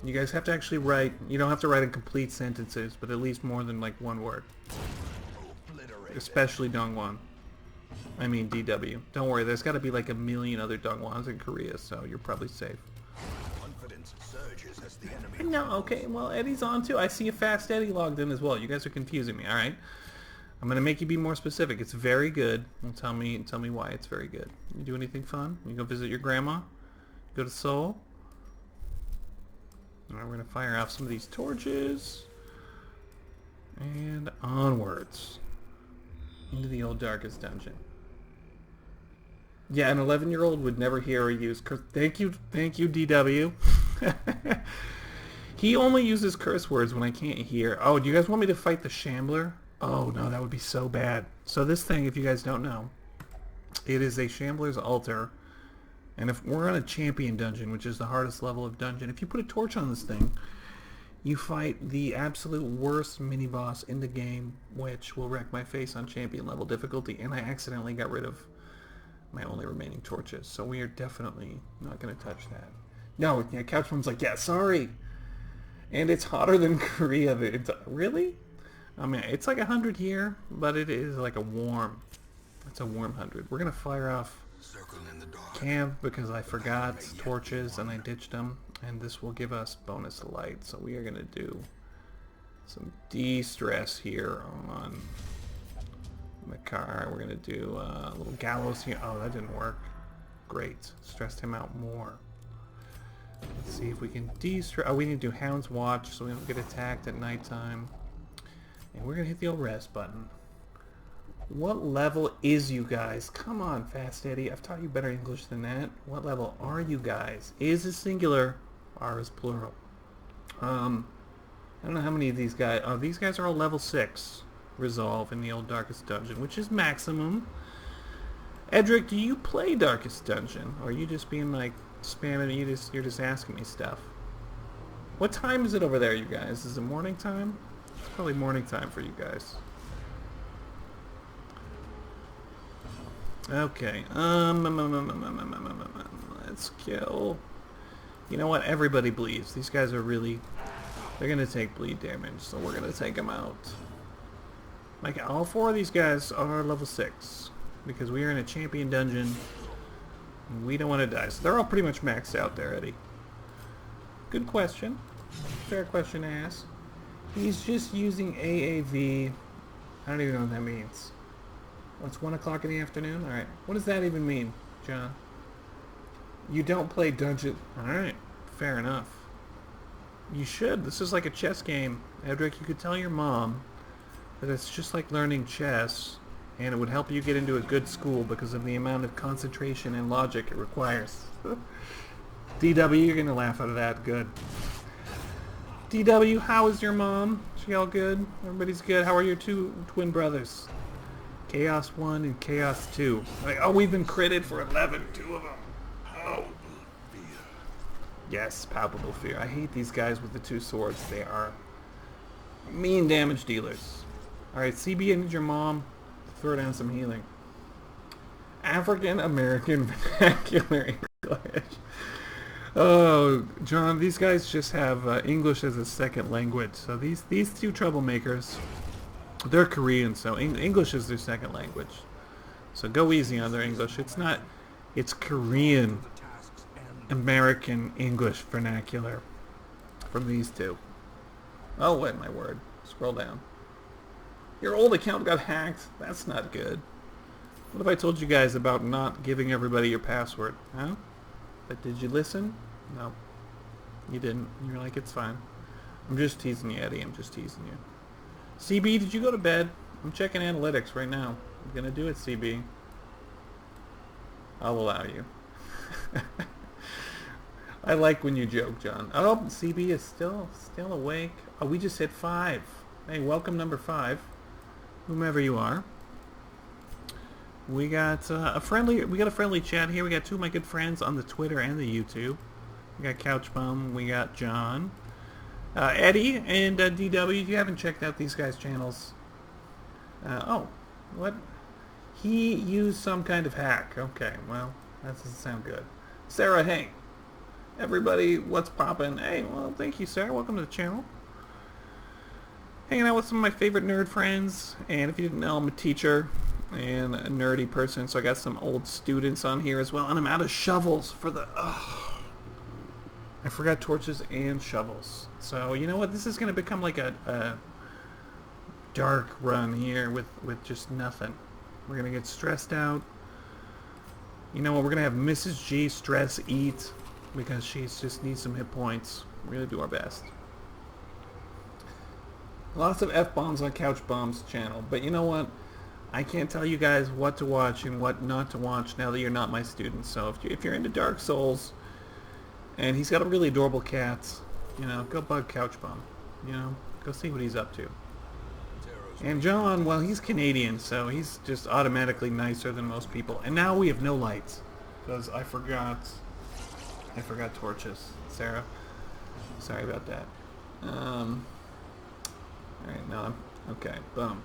You guys have to actually write, you don't have to write in complete sentences, but at least more than like one word. Especially Dongwon. I mean DW. Don't worry, there's got to be like a million other Dongwons in Korea, so you're probably safe. No, okay, well, Eddie's on too. I see a Fast Eddie logged in as well. You guys are confusing me, alright? I'm gonna make you be more specific. It's very good. Well, tell me why it's very good. You do anything fun? You go visit your grandma? Go to Seoul? Alright, we're gonna fire off some of these torches. And onwards. Into the old darkest dungeon. Yeah, an 11-year-old would never hear or use curse. Thank you, DW. He only uses curse words when I can't hear. Oh, do you guys want me to fight the Shambler? Oh, no, that would be so bad. So this thing, if you guys don't know, it is a Shambler's altar. And if we're on a champion dungeon, which is the hardest level of dungeon, if you put a torch on this thing, you fight the absolute worst mini-boss in the game, which will wreck my face on champion level difficulty. And I accidentally got rid of my only remaining torches. So we are definitely not going to touch that. No, yeah, Couchman's like, yeah, sorry. And it's hotter than Korea. Really? I mean, it's like 100 here, but it is like a warm. It's a warm 100. We're going to fire off camp because I forgot torches and I ditched them. And this will give us bonus light. So we are going to do some de-stress here on the car. We're going to do a little gallows here. Oh, that didn't work. Great. Stressed him out more. Let's see if we can de-stress. Oh, we need to do Hound's Watch so we don't get attacked at nighttime. And we're going to hit the old rest button. What level is you guys? Come on, Fast Eddie. I've taught you better English than that. What level are you guys? Is is singular. R is plural. I don't know how many of these guys... Oh, these guys are all level 6. Resolve in the old Darkest Dungeon, which is maximum. Edric, do you play Darkest Dungeon? Or are you just being like spamming and you're just asking me stuff? What time is it over there, you guys? Is it morning time? It's probably morning time for you guys. Okay. Let's kill. You know what? Everybody bleeds. These guys are really... They're going to take bleed damage, so we're going to take them out. Like, all 4 of these guys are level 6. Because we are in a champion dungeon. And we don't want to die. So they're all pretty much maxed out there, Eddie. Good question. Fair question to ask. He's just using AAV. I don't even know what that means. Oh, it's 1 o'clock in the afternoon? Alright. What does that even mean, John? You don't play dungeon... Alright. Fair enough. You should. This is like a chess game. Edric, you could tell your mom that it's just like learning chess, and it would help you get into a good school because of the amount of concentration and logic it requires. DW, you're going to laugh out of that. Good. DW, how is your mom? She all good? Everybody's good? How are your 2 twin brothers? Chaos 1 and Chaos 2. Like, oh, we've been critted for 11. 2 of them. Oh. Yes, palpable fear. I hate these guys with the 2 swords. They are mean damage dealers. Alright, CB, I need your mom to throw down some healing. African American vernacular English. Oh, John, these guys just have English as a second language. So these 2 troublemakers, they're Korean, so English is their second language. So go easy on their English. It's Korean American English vernacular from these 2. Oh, wait, my word. Scroll down. Your old account got hacked. That's not good. What if I told you guys about not giving everybody your password? Huh? But did you listen? No. You didn't. You're like, it's fine. I'm just teasing you, Eddie. I'm just teasing you. CB, did you go to bed? I'm checking analytics right now. I'm gonna do it, CB. I'll allow you. I like when you joke, John. Oh, CB is still awake. Oh, we just hit 5. Hey, welcome number 5. Whomever you are. We got a friendly chat here. We got 2 of my good friends on the Twitter and the YouTube. We got Couchbum. We got John. Eddie and DW. If you haven't checked out these guys' channels. Oh, what? He used some kind of hack. Okay, well, that doesn't sound good. Sarah, hey. Everybody, what's poppin'? Hey, well, thank you, Sarah. Welcome to the channel. Hanging out with some of my favorite nerd friends. And if you didn't know, I'm a teacher and a nerdy person, so I got some old students on here as well. And I'm out of shovels for the... I forgot torches and shovels. So, you know what? This is going to become like a dark run here with just nothing. We're gonna get stressed out. You know what? We're gonna have Mrs. G stress eat because she just needs some hit points. We're gonna do our best. Lots of F-bombs on Couch Bomb's channel, but you know what? I can't tell you guys what to watch and what not to watch now that you're not my students. So if you're into Dark Souls, and he's got a really adorable cat, you know, go bug Couch Bomb. You know, go see what he's up to. And John, well, he's Canadian, so he's just automatically nicer than most people. And now we have no lights because I forgot torches. Sarah, sorry about that. All right, no, okay, boom.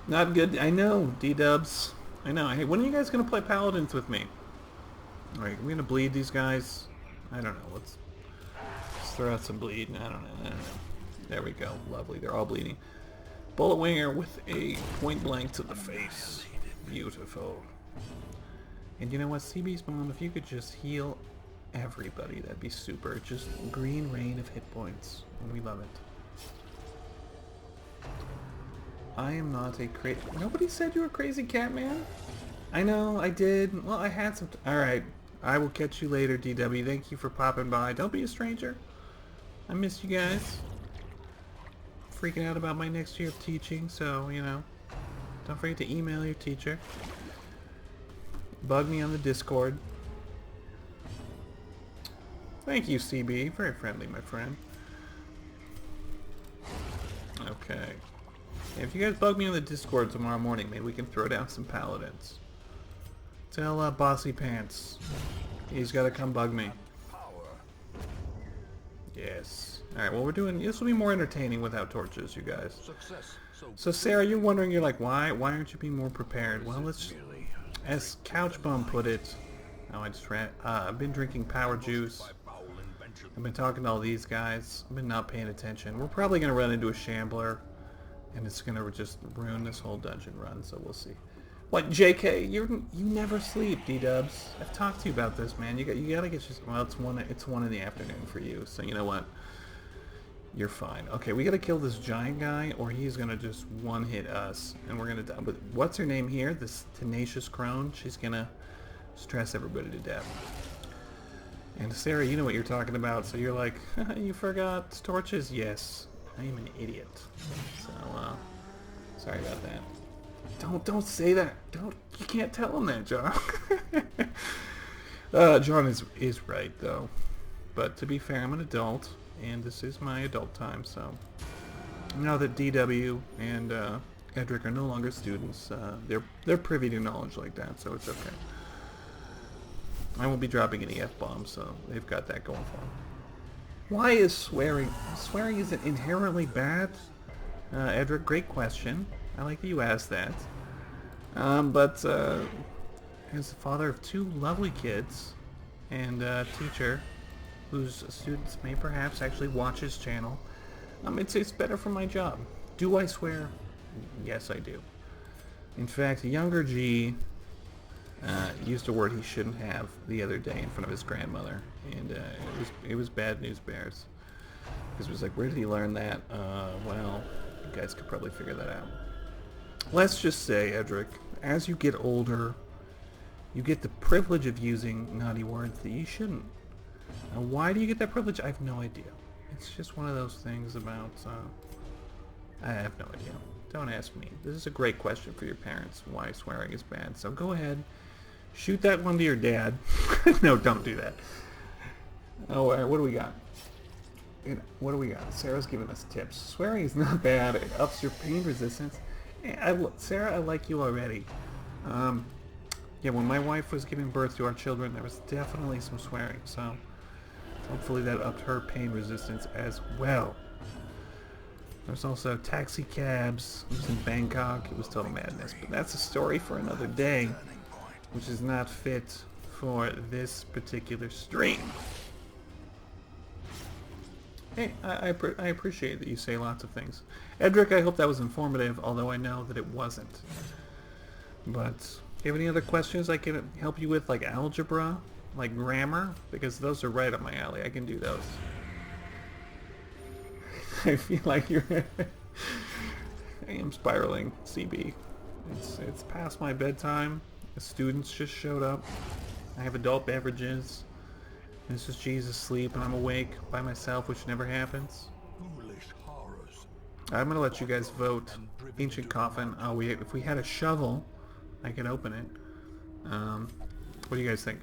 Not good. I know, D-dubs. I know. Hey, when are you guys gonna play Paladins with me? All right, we're gonna bleed these guys. I don't know. Let's throw out some bleed. I don't know. There we go. Lovely. They're all bleeding. Bullet winger with a point blank to the face. Beautiful. And you know what, CB's mom, if you could just heal everybody, that'd be super. Just green rain of hit points. And we love it. I am not a crazy... Nobody said you were crazy cat man? I know, I did. Well, I had some... Alright. I will catch you later, DW. Thank you for popping by. Don't be a stranger. I miss you guys. Freaking out about my next year of teaching, so, you know. Don't forget to email your teacher. Bug me on the Discord. Thank you, CB. Very friendly, my friend. Okay. If you guys bug me on the Discord tomorrow morning, maybe we can throw down some Paladins. Tell Bossy Pants he's got to come bug me. Yes. Alright, well, we're doing... This will be more entertaining without torches, you guys. So, Sarah, you're wondering, you're like, why aren't you being more prepared? Well, let's... As Couch Bum put it... Oh, I just ran... I've been drinking power juice. I've been talking to all these guys. I've been not paying attention. We're probably going to run into a Shambler. And it's going to just ruin this whole dungeon run, so we'll see. What, JK? You never sleep, D-dubs. I've talked to you about this, man. You gotta get just... Well, it's 1 in the afternoon for you, so you know what? You're fine. Okay, we gotta kill this giant guy, or he's gonna just one-hit us, and we're gonna die. But what's her name here? This tenacious crone? She's gonna stress everybody to death. And Sarah, you know what you're talking about, so you're like, you forgot torches? Yes. I am an idiot. So, sorry about that. Don't say that. You can't tell him that, John. John is right, though. But to be fair, I'm an adult, and this is my adult time, so... Now that DW and Edric are no longer students, they're privy to knowledge like that, so it's okay. I won't be dropping any F-bombs, so they've got that going for them. Why is swearing? Swearing isn't inherently bad. Edric, great question. I like that you asked that. But as the father of 2 lovely kids and a teacher whose students may perhaps actually watch his channel, it's better for my job. Do I swear? Yes, I do. In fact, younger G used a word he shouldn't have the other day in front of his grandmother, and it was bad news bears. Because it was like, where did he learn that? Well, you guys could probably figure that out. Let's just say, Edric, as you get older, you get the privilege of using naughty words that you shouldn't. Now, why do you get that privilege? I have no idea. It's just one of those things about... I have no idea. Don't ask me. This is a great question for your parents, why swearing is bad. So go ahead, shoot that one to your dad. No, don't do that. Oh, what do we got? What do we got? Sarah's giving us tips. Swearing is not bad. It ups your pain resistance. Sarah, I like you already. Yeah, when my wife was giving birth to our children, there was definitely some swearing, so hopefully that upped her pain resistance as well. There's also taxi cabs. It was in Bangkok. It was total madness. But that's a story for another day, which is not fit for this particular stream. Hey, I appreciate that you say lots of things. Edric, I hope that was informative, although I know that it wasn't. But, do you have any other questions I can help you with, like algebra, like grammar? Because those are right up my alley. I can do those. I feel like you're... I am spiraling, CB. It's past my bedtime. The students just showed up. I have adult beverages. Mrs. G's asleep and I'm awake by myself, which never happens. Foolish horrors. I'm gonna let you guys vote. Ancient coffin. Oh, if we had a shovel, I could open it. What do you guys think?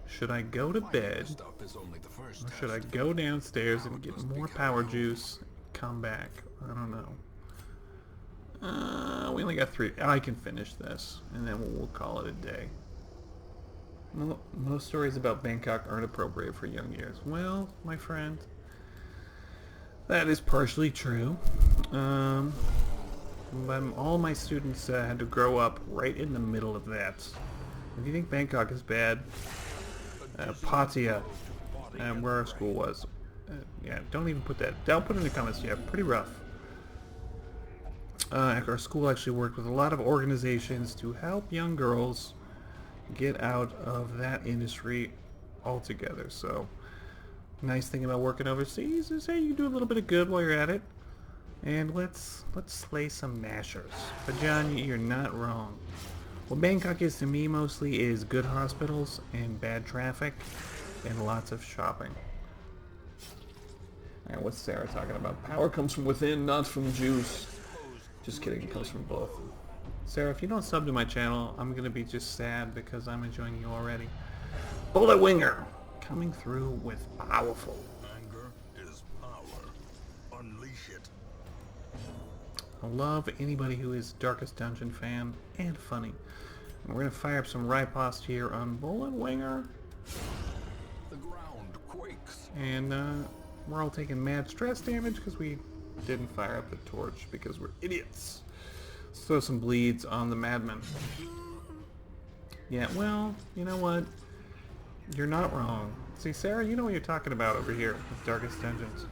Should I go to bed, or should I go downstairs and get more power juice, come back? I don't know. We only got 3. I can finish this, and then we'll call it a day. Most stories about Bangkok aren't appropriate for young years. Well, my friend, that is partially true. But all my students had to grow up right in the middle of that. If you think Bangkok is bad, Pattaya, where our school was, yeah, don't even put that. Don't put it in the comments. Yeah, pretty rough. Our school actually worked with a lot of organizations to help young girls get out of that industry altogether. So, nice thing about working overseas is, hey, you do a little bit of good while you're at it. And let's slay some mashers. But John, you're not wrong. What Bangkok is to me mostly is good hospitals and bad traffic and lots of shopping. Alright, what's Sarah talking about? Power comes from within, not from juice. Just kidding, it comes from both. Sarah, if you don't sub to my channel, I'm gonna be just sad because I'm enjoying you already. Bullet Winger! Coming through with powerful. Anger is power. Unleash it. I love anybody who is Darkest Dungeon fan and funny. And we're gonna fire up some riposte here on Bullet Winger. The ground quakes. And we're all taking mad stress damage because we didn't fire up the torch because we're idiots. Let's throw some bleeds on the madman. Yeah, well, you know what? You're not wrong. See, Sarah, you know what you're talking about over here with Darkest Dungeons.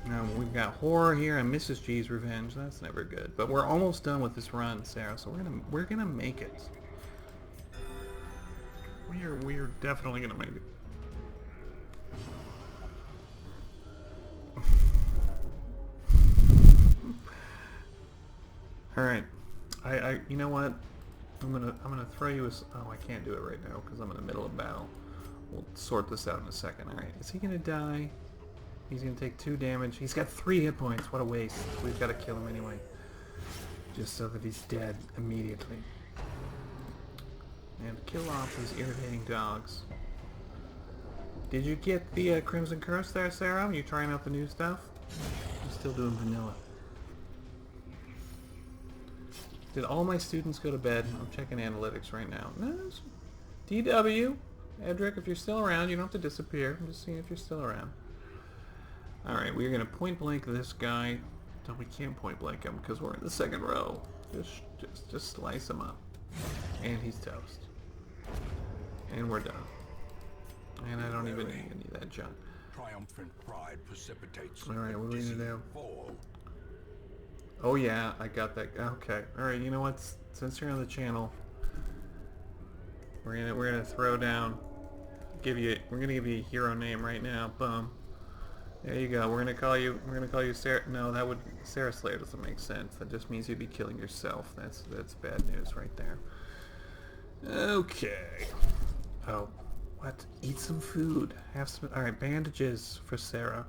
Now, we've got horror here and Mrs. G's revenge. That's never good. But we're almost done with this run, Sarah, so we're gonna make it. We're definitely gonna make it. Alright. You know what? I'm gonna throw you a... Oh, I can't do it right now because I'm in the middle of battle. We'll sort this out in a second. Alright, is he gonna die? He's gonna take 2 damage. He's got 3 hit points. What a waste. We've gotta kill him anyway. Just so that he's dead immediately. And kill off these irritating dogs. Did you get the Crimson Curse there, Sarah? Are you trying out the new stuff? I'm still doing vanilla. Did all my students go to bed? I'm checking analytics right now. No, DW. Edric, if you're still around, you don't have to disappear. I'm just seeing if you're still around. Alright, we're going to point blank this guy. No, we can't point blank him because we're in the second row. Just slice him up. And he's toast. And we're done. And I don't even need any of that junk. Triumphant pride precipitates. Alright, what are we going to do? Oh yeah, I got that. Okay. Alright, you know what? Since you're on the channel, we're gonna throw down. We're gonna give you a hero name right now. Boom. There you go. We're gonna call you Sarah. No, that would Sarah Slayer doesn't make sense. That just means you'd be killing yourself. That's bad news right there. Okay. Oh, what? Eat some food. Have some. All right, bandages for Sarah.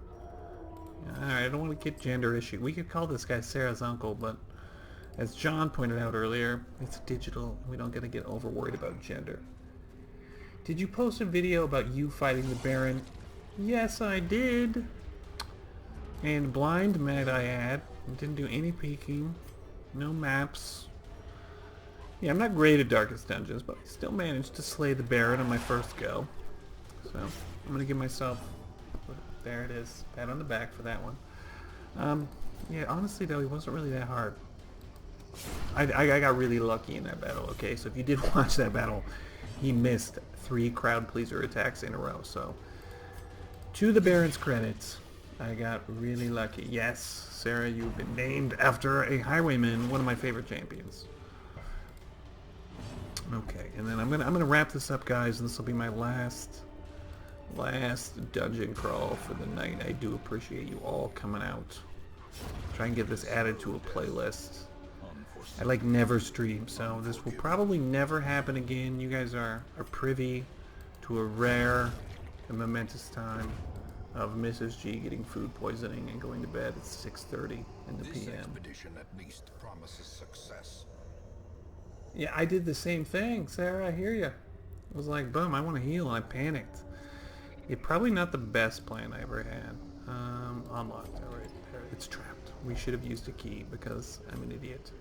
Alright, I don't want to get gender issue. We could call this guy Sarah's uncle, but as John pointed out earlier, it's digital. We don't gotta get over worried about gender. Did you post a video about you fighting the Baron? Yes, I did. And blind, might I add. Didn't do any peeking. No maps. Yeah, I'm not great at Darkest Dungeons, but I still managed to slay the Baron on my first go. So, I'm gonna give myself... There it is. Pat on the back for that one. Yeah, honestly though, it wasn't really that hard. I got really lucky in that battle, okay? So if you did watch that battle, he missed 3 crowd pleaser attacks in a row, so... To the Baron's credits, I got really lucky. Yes, Sarah, you've been named after a highwayman, one of my favorite champions. Okay, and then I'm gonna wrap this up, guys, and this will be my last dungeon crawl for the night. I do appreciate you all coming out Try and get this added to a playlist. I like never stream, so this will probably never happen again. You guys are privy to a rare and momentous time of Mrs. G getting food poisoning and going to bed at 6:30 in the This PM. expedition at least promises success. Yeah, I did the same thing, Sarah. I hear you. I was like, boom, I want to heal. I panicked. It's probably not the best plan I ever had. Unlocked. All right, it's trapped. We should have used a key because I'm an idiot.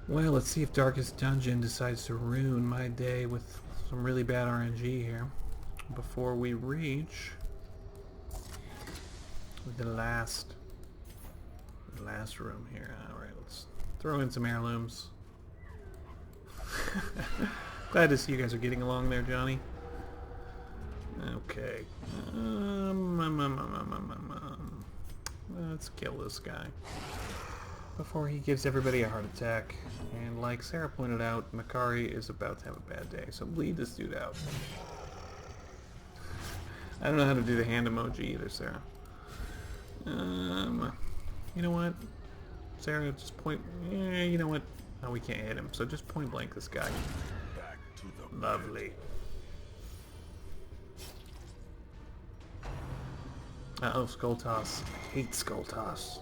Well, let's see if Darkest Dungeon decides to ruin my day with some really bad RNG here before we reach the last room here. All right, let's throw in some heirlooms. Glad to see you guys are getting along there, Johnny. Okay. Let's kill this guy before he gives everybody a heart attack. And like Sarah pointed out, Makari is about to have a bad day, so bleed this dude out. I don't know how to do the hand emoji either, Sarah. You know what? Sarah, just point... Yeah, you know what? No, we can't hit him, so just point blank this guy. Back to the Lovely. Uh-oh, skull toss. I hate skull toss.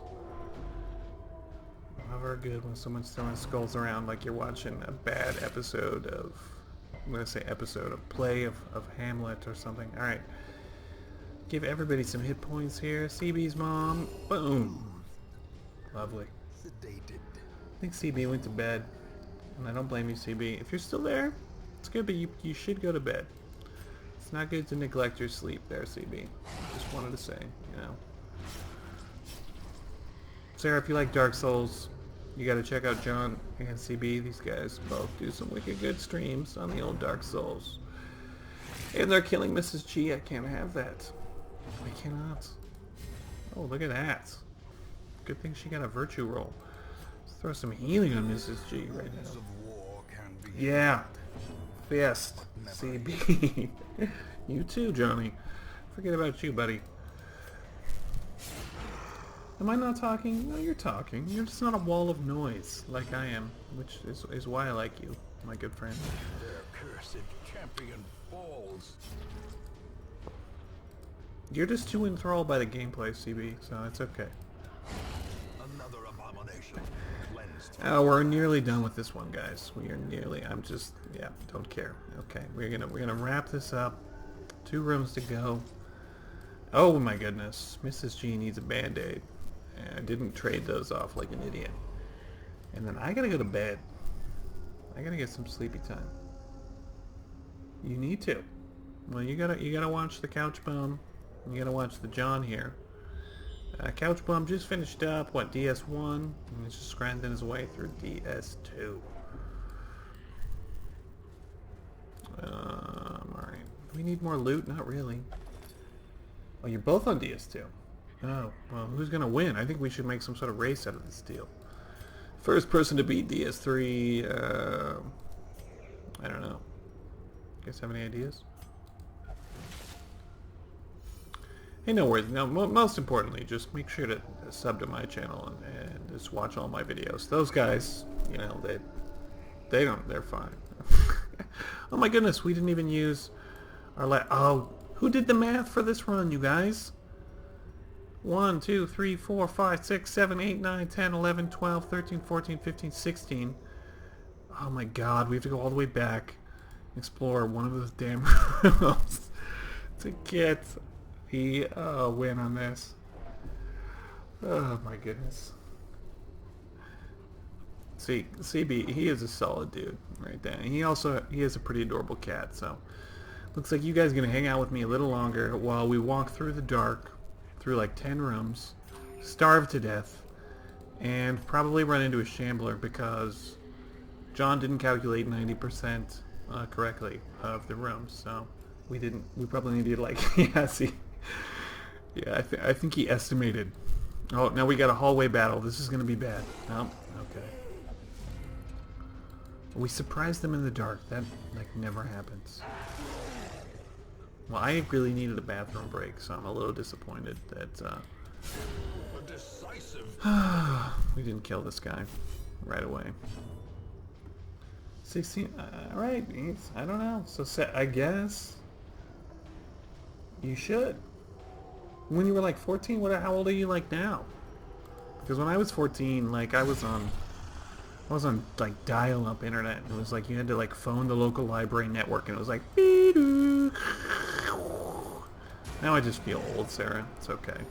Never good when someone's throwing skulls around like you're watching a bad episode of... I'm going to say episode of play of Hamlet or something. Alright. Give everybody some hit points here. CB's mom. Boom. Lovely. sedated. I think CB went to bed. And I don't blame you, CB. If you're still there, it's good, but you should go to bed. It's not good to neglect your sleep there, CB. Just wanted to say, you know. Sarah, if you like Dark Souls, you gotta check out John and CB. These guys both do some wicked good streams on the old Dark Souls. And they're killing Mrs. G. I can't have that. I cannot. Oh, look at that. Good thing she got a virtue roll. Let's throw some healing on Mrs. G right now. Of war can be Yeah. Fist. CB. You too, Johnny. Forget about you, buddy. Am I not talking? No, you're talking. You're just not a wall of noise like I am, which is why I like you, my good friend. their cursed champion falls. You're just too enthralled by the gameplay, CB, so it's okay. Another abomination cleansed. Oh, we're nearly done with this one, guys. We are nearly. I'm just, yeah, don't care. Okay, we're gonna wrap this up. 2 rooms to go. Oh my goodness, Mrs. G needs a band-aid. I didn't trade those off like an idiot. And then I gotta go to bed. I gotta get some sleepy time. You need to. Well, you gotta watch the Couch Bum. You gotta watch the John here. Couch Bum just finished up, what, DS1? And he's just grinding his way through DS2. Alright. Do we need more loot? Not really. Oh, you're both on DS2. Oh, well, who's gonna win? I think we should make some sort of race out of this deal. First person to beat DS3, I don't know. You guys have any ideas? Hey, no worries. No, most importantly, just make sure to sub to my channel and just watch all my videos. Those guys, you know, they're fine. Oh my goodness, we didn't even use our oh, who did the math for this run, you guys? 1, 2, 3, 4, 5, 6, 7, 8, 9, 10, 11, 12, 13, 14, 15, 16. Oh my god, we have to go all the way back and explore one of those damn rooms to get the win on this. Oh my goodness. See, CB, he is a solid dude right there. He has a pretty adorable cat, so looks like you guys are gonna hang out with me a little longer while we walk through the dark, through like 10 rooms, starve to death, and probably run into a shambler because John didn't calculate 90% correctly of the rooms, so we probably needed like, yeah, see, yeah, I think he estimated. Oh, now we got a hallway battle. This is gonna be bad. Oh, okay. We surprised them in the dark. That like never happens. Well, I really needed a bathroom break, so I'm a little disappointed that Decisive. We didn't kill this guy right away. 16. Alright, I don't know. So I guess you should. When you were like 14, how old are you like now? Because when I was 14, like I was on like dial-up internet. It was like you had to like phone the local library network, and it was like beep-doo. Now I just feel old, Sarah. It's okay.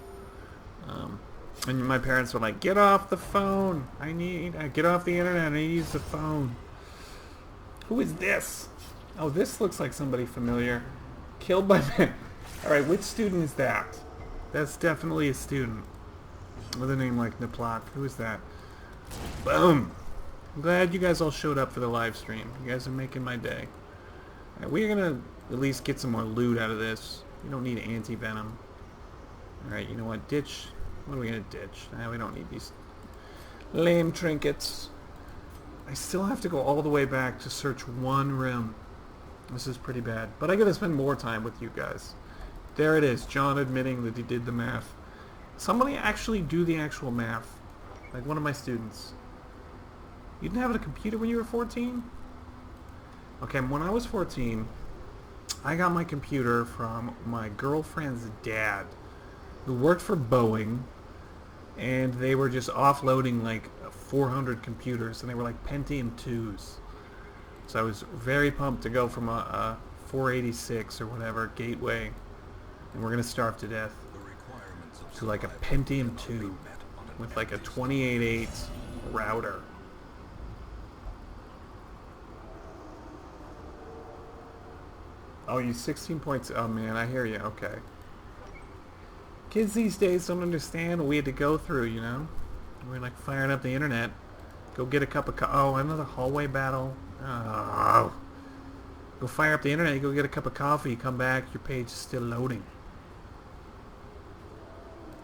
And my parents were like, "Get off the phone! Get off the internet! I need to use the phone." Who is this? Oh, this looks like somebody familiar. Killed by men. All right, which student is that? That's definitely a student with a name like Naplak. Who is that? Boom. I'm glad you guys all showed up for the live stream. You guys are making my day. All right, we're gonna at least get some more loot out of this. We don't need anti-venom. Alright, you know what? Ditch. What are we gonna ditch? Nah, we don't need these lame trinkets. I still have to go all the way back to search one room. This is pretty bad. But I gotta spend more time with you guys. There it is. John admitting that he did the math. Somebody actually do the actual math. Like one of my students. You didn't have a computer when you were 14? Okay, when I was 14, I got my computer from my girlfriend's dad, who worked for Boeing, and they were just offloading like 400 computers, and they were like Pentium 2s. So I was very pumped to go from a 486 or whatever gateway, and we're gonna starve to death, to like a Pentium 2 with like a 28.8 router. Oh, you 16 points. Oh man, I hear you. Okay. Kids these days don't understand what we had to go through, you know? We're like firing up the internet. Go get a cup of oh, another hallway battle. Oh. Go fire up the internet, you go get a cup of coffee, come back, your page is still loading.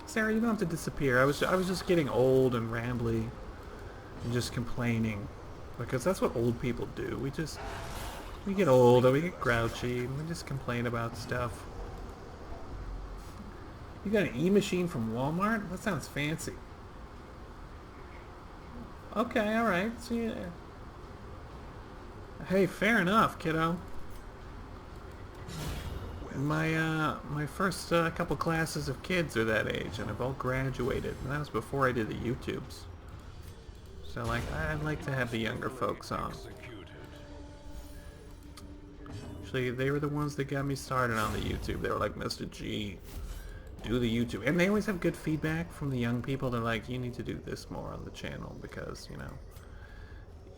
Sarah, you don't have to disappear. I was just getting old and rambly and just complaining. Because that's what old people do. We get old and we get grouchy and we just complain about stuff. You got an e-machine from Walmart? That sounds fancy. Okay, alright. So yeah. Hey, fair enough, kiddo. My first couple classes of kids are that age, and have all graduated. And that was before I did the YouTubes. So, like, I'd like to have the younger folks on. Actually, they were the ones that got me started on the YouTube. They were like, Mr. G, do the YouTube. And they always have good feedback from the young people. They're like, you need to do this more on the channel because, you know,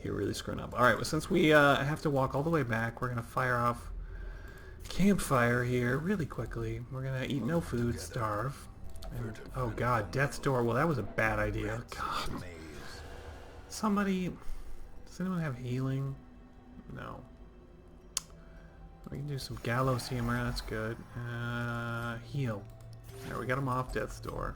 you're really screwing up. Alright, well, since we have to walk all the way back, we're going to fire off campfire here really quickly. We're going to eat no food, starve. And, oh god, death's door. Well, that was a bad idea. God. Somebody... Does anyone have healing? No. We can do some gallows humor, that's good. Heal. There, we got him off death's door.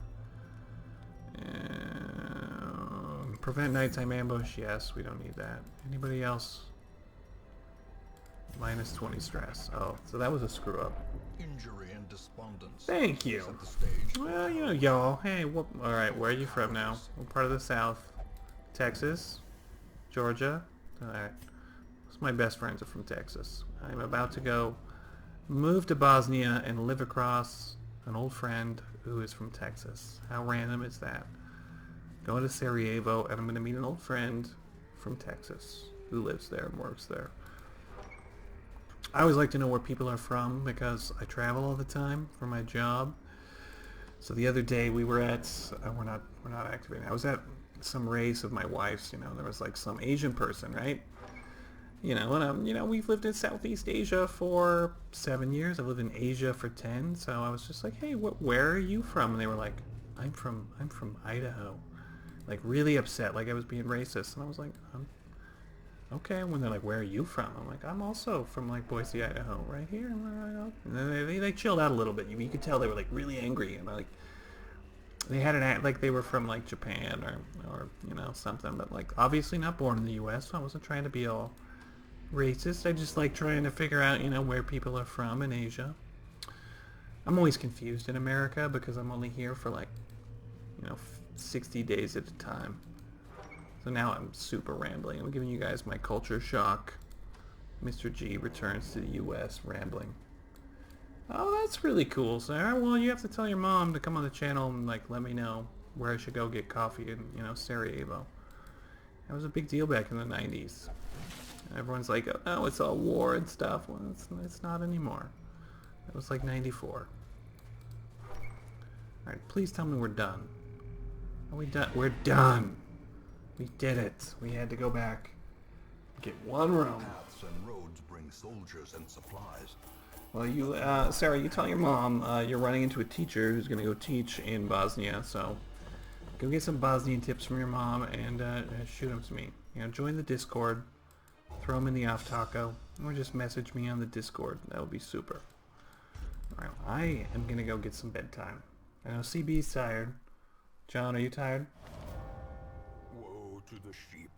Prevent nighttime ambush, yes, we don't need that. Anybody else? Minus 20 stress. Oh, so that was a screw up. Injury and despondence. Thank you. Well, you know, y'all. Hey, alright, where are you from now? What part of the South? Texas? Georgia? Alright. My best friends are from Texas. I'm about to go move to Bosnia and live across an old friend who is from Texas. How random is that? Going to Sarajevo, and I'm going to meet an old friend from Texas who lives there and works there. I always like to know where people are from because I travel all the time for my job. So the other day we were at, we're not activating. I was at some race of my wife's. You know, there was like some Asian person, right? You know, and you know, we've lived in Southeast Asia for 7 years. I've lived in Asia for 10. So I was just like, hey, where are you from? And they were like, I'm from Idaho. Like really upset, like I was being racist. And I was like, okay. When they're like, where are you from? I'm like, I'm also from like Boise, Idaho, right here. And then they chilled out a little bit. You could tell they were like really angry, and like they had an act like they were from like Japan or you know something, but like obviously not born in the U.S. So I wasn't trying to be all racist. I just like trying to figure out, you know, where people are from in Asia. I'm always confused in America because I'm only here for like, you know, 60 days at a time. So now I'm super rambling. I'm giving you guys my culture shock. Mr. G returns to the U.S. rambling. Oh, that's really cool, Sarah. Well, you have to tell your mom to come on the channel and like let me know where I should go get coffee in, you know, Sarajevo. That was a big deal back in the 90s. Everyone's like, oh, it's all war and stuff. Well, it's not anymore. It was like 94. Alright, please tell me we're done. Are we done? We're done! We did it. We had to go back. Get one room. Paths and roads bring soldiers and supplies. Well, you, Sarah, you tell your mom you're running into a teacher who's going to go teach in Bosnia, so go get some Bosnian tips from your mom and shoot them to me. You know, join the Discord, throw them in the off taco, or just message me on the Discord. That would be super. Alright, I am going to go get some bedtime. I know CB's tired. John, are you tired? Woe to the sheep.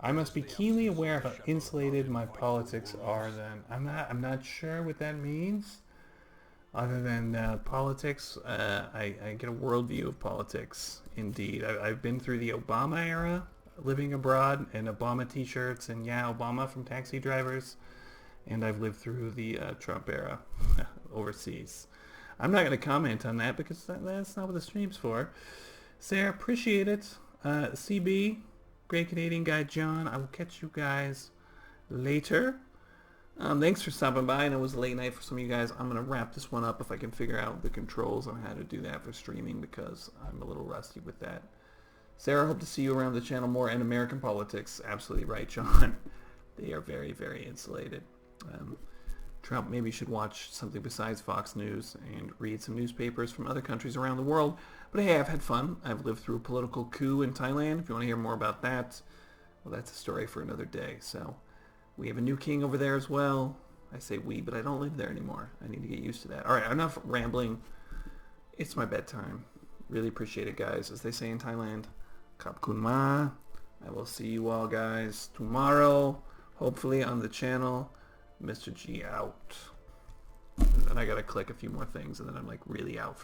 I must be keenly aware of how insulated my politics are then. I'm not sure what that means. Other than politics, I get a worldview of politics, indeed. I've been through the Obama era, living abroad, and Obama t-shirts, and yeah, Obama from Taxi Drivers. And I've lived through the Trump era overseas. I'm not going to comment on that because that's not what the stream's for. Sarah, appreciate it. CB, Great Canadian Guy John, I will catch you guys later. Thanks for stopping by. I know it was a late night for some of you guys. I'm going to wrap this one up if I can figure out the controls on how to do that for streaming because I'm a little rusty with that. Sarah, hope to see you around the channel more. And American politics, absolutely right, John. They are very, very insulated. Trump maybe should watch something besides Fox News and read some newspapers from other countries around the world. But hey, I've had fun. I've lived through a political coup in Thailand. If you want to hear more about that, well, that's a story for another day. So we have a new king over there as well. I say we, but I don't live there anymore. I need to get used to that. All right, enough rambling. It's my bedtime. Really appreciate it, guys. As they say in Thailand, Khap Kun Ma. I will see you all, guys, tomorrow, hopefully on the channel. Mr. G out. And then I gotta click a few more things, and then I'm like really out.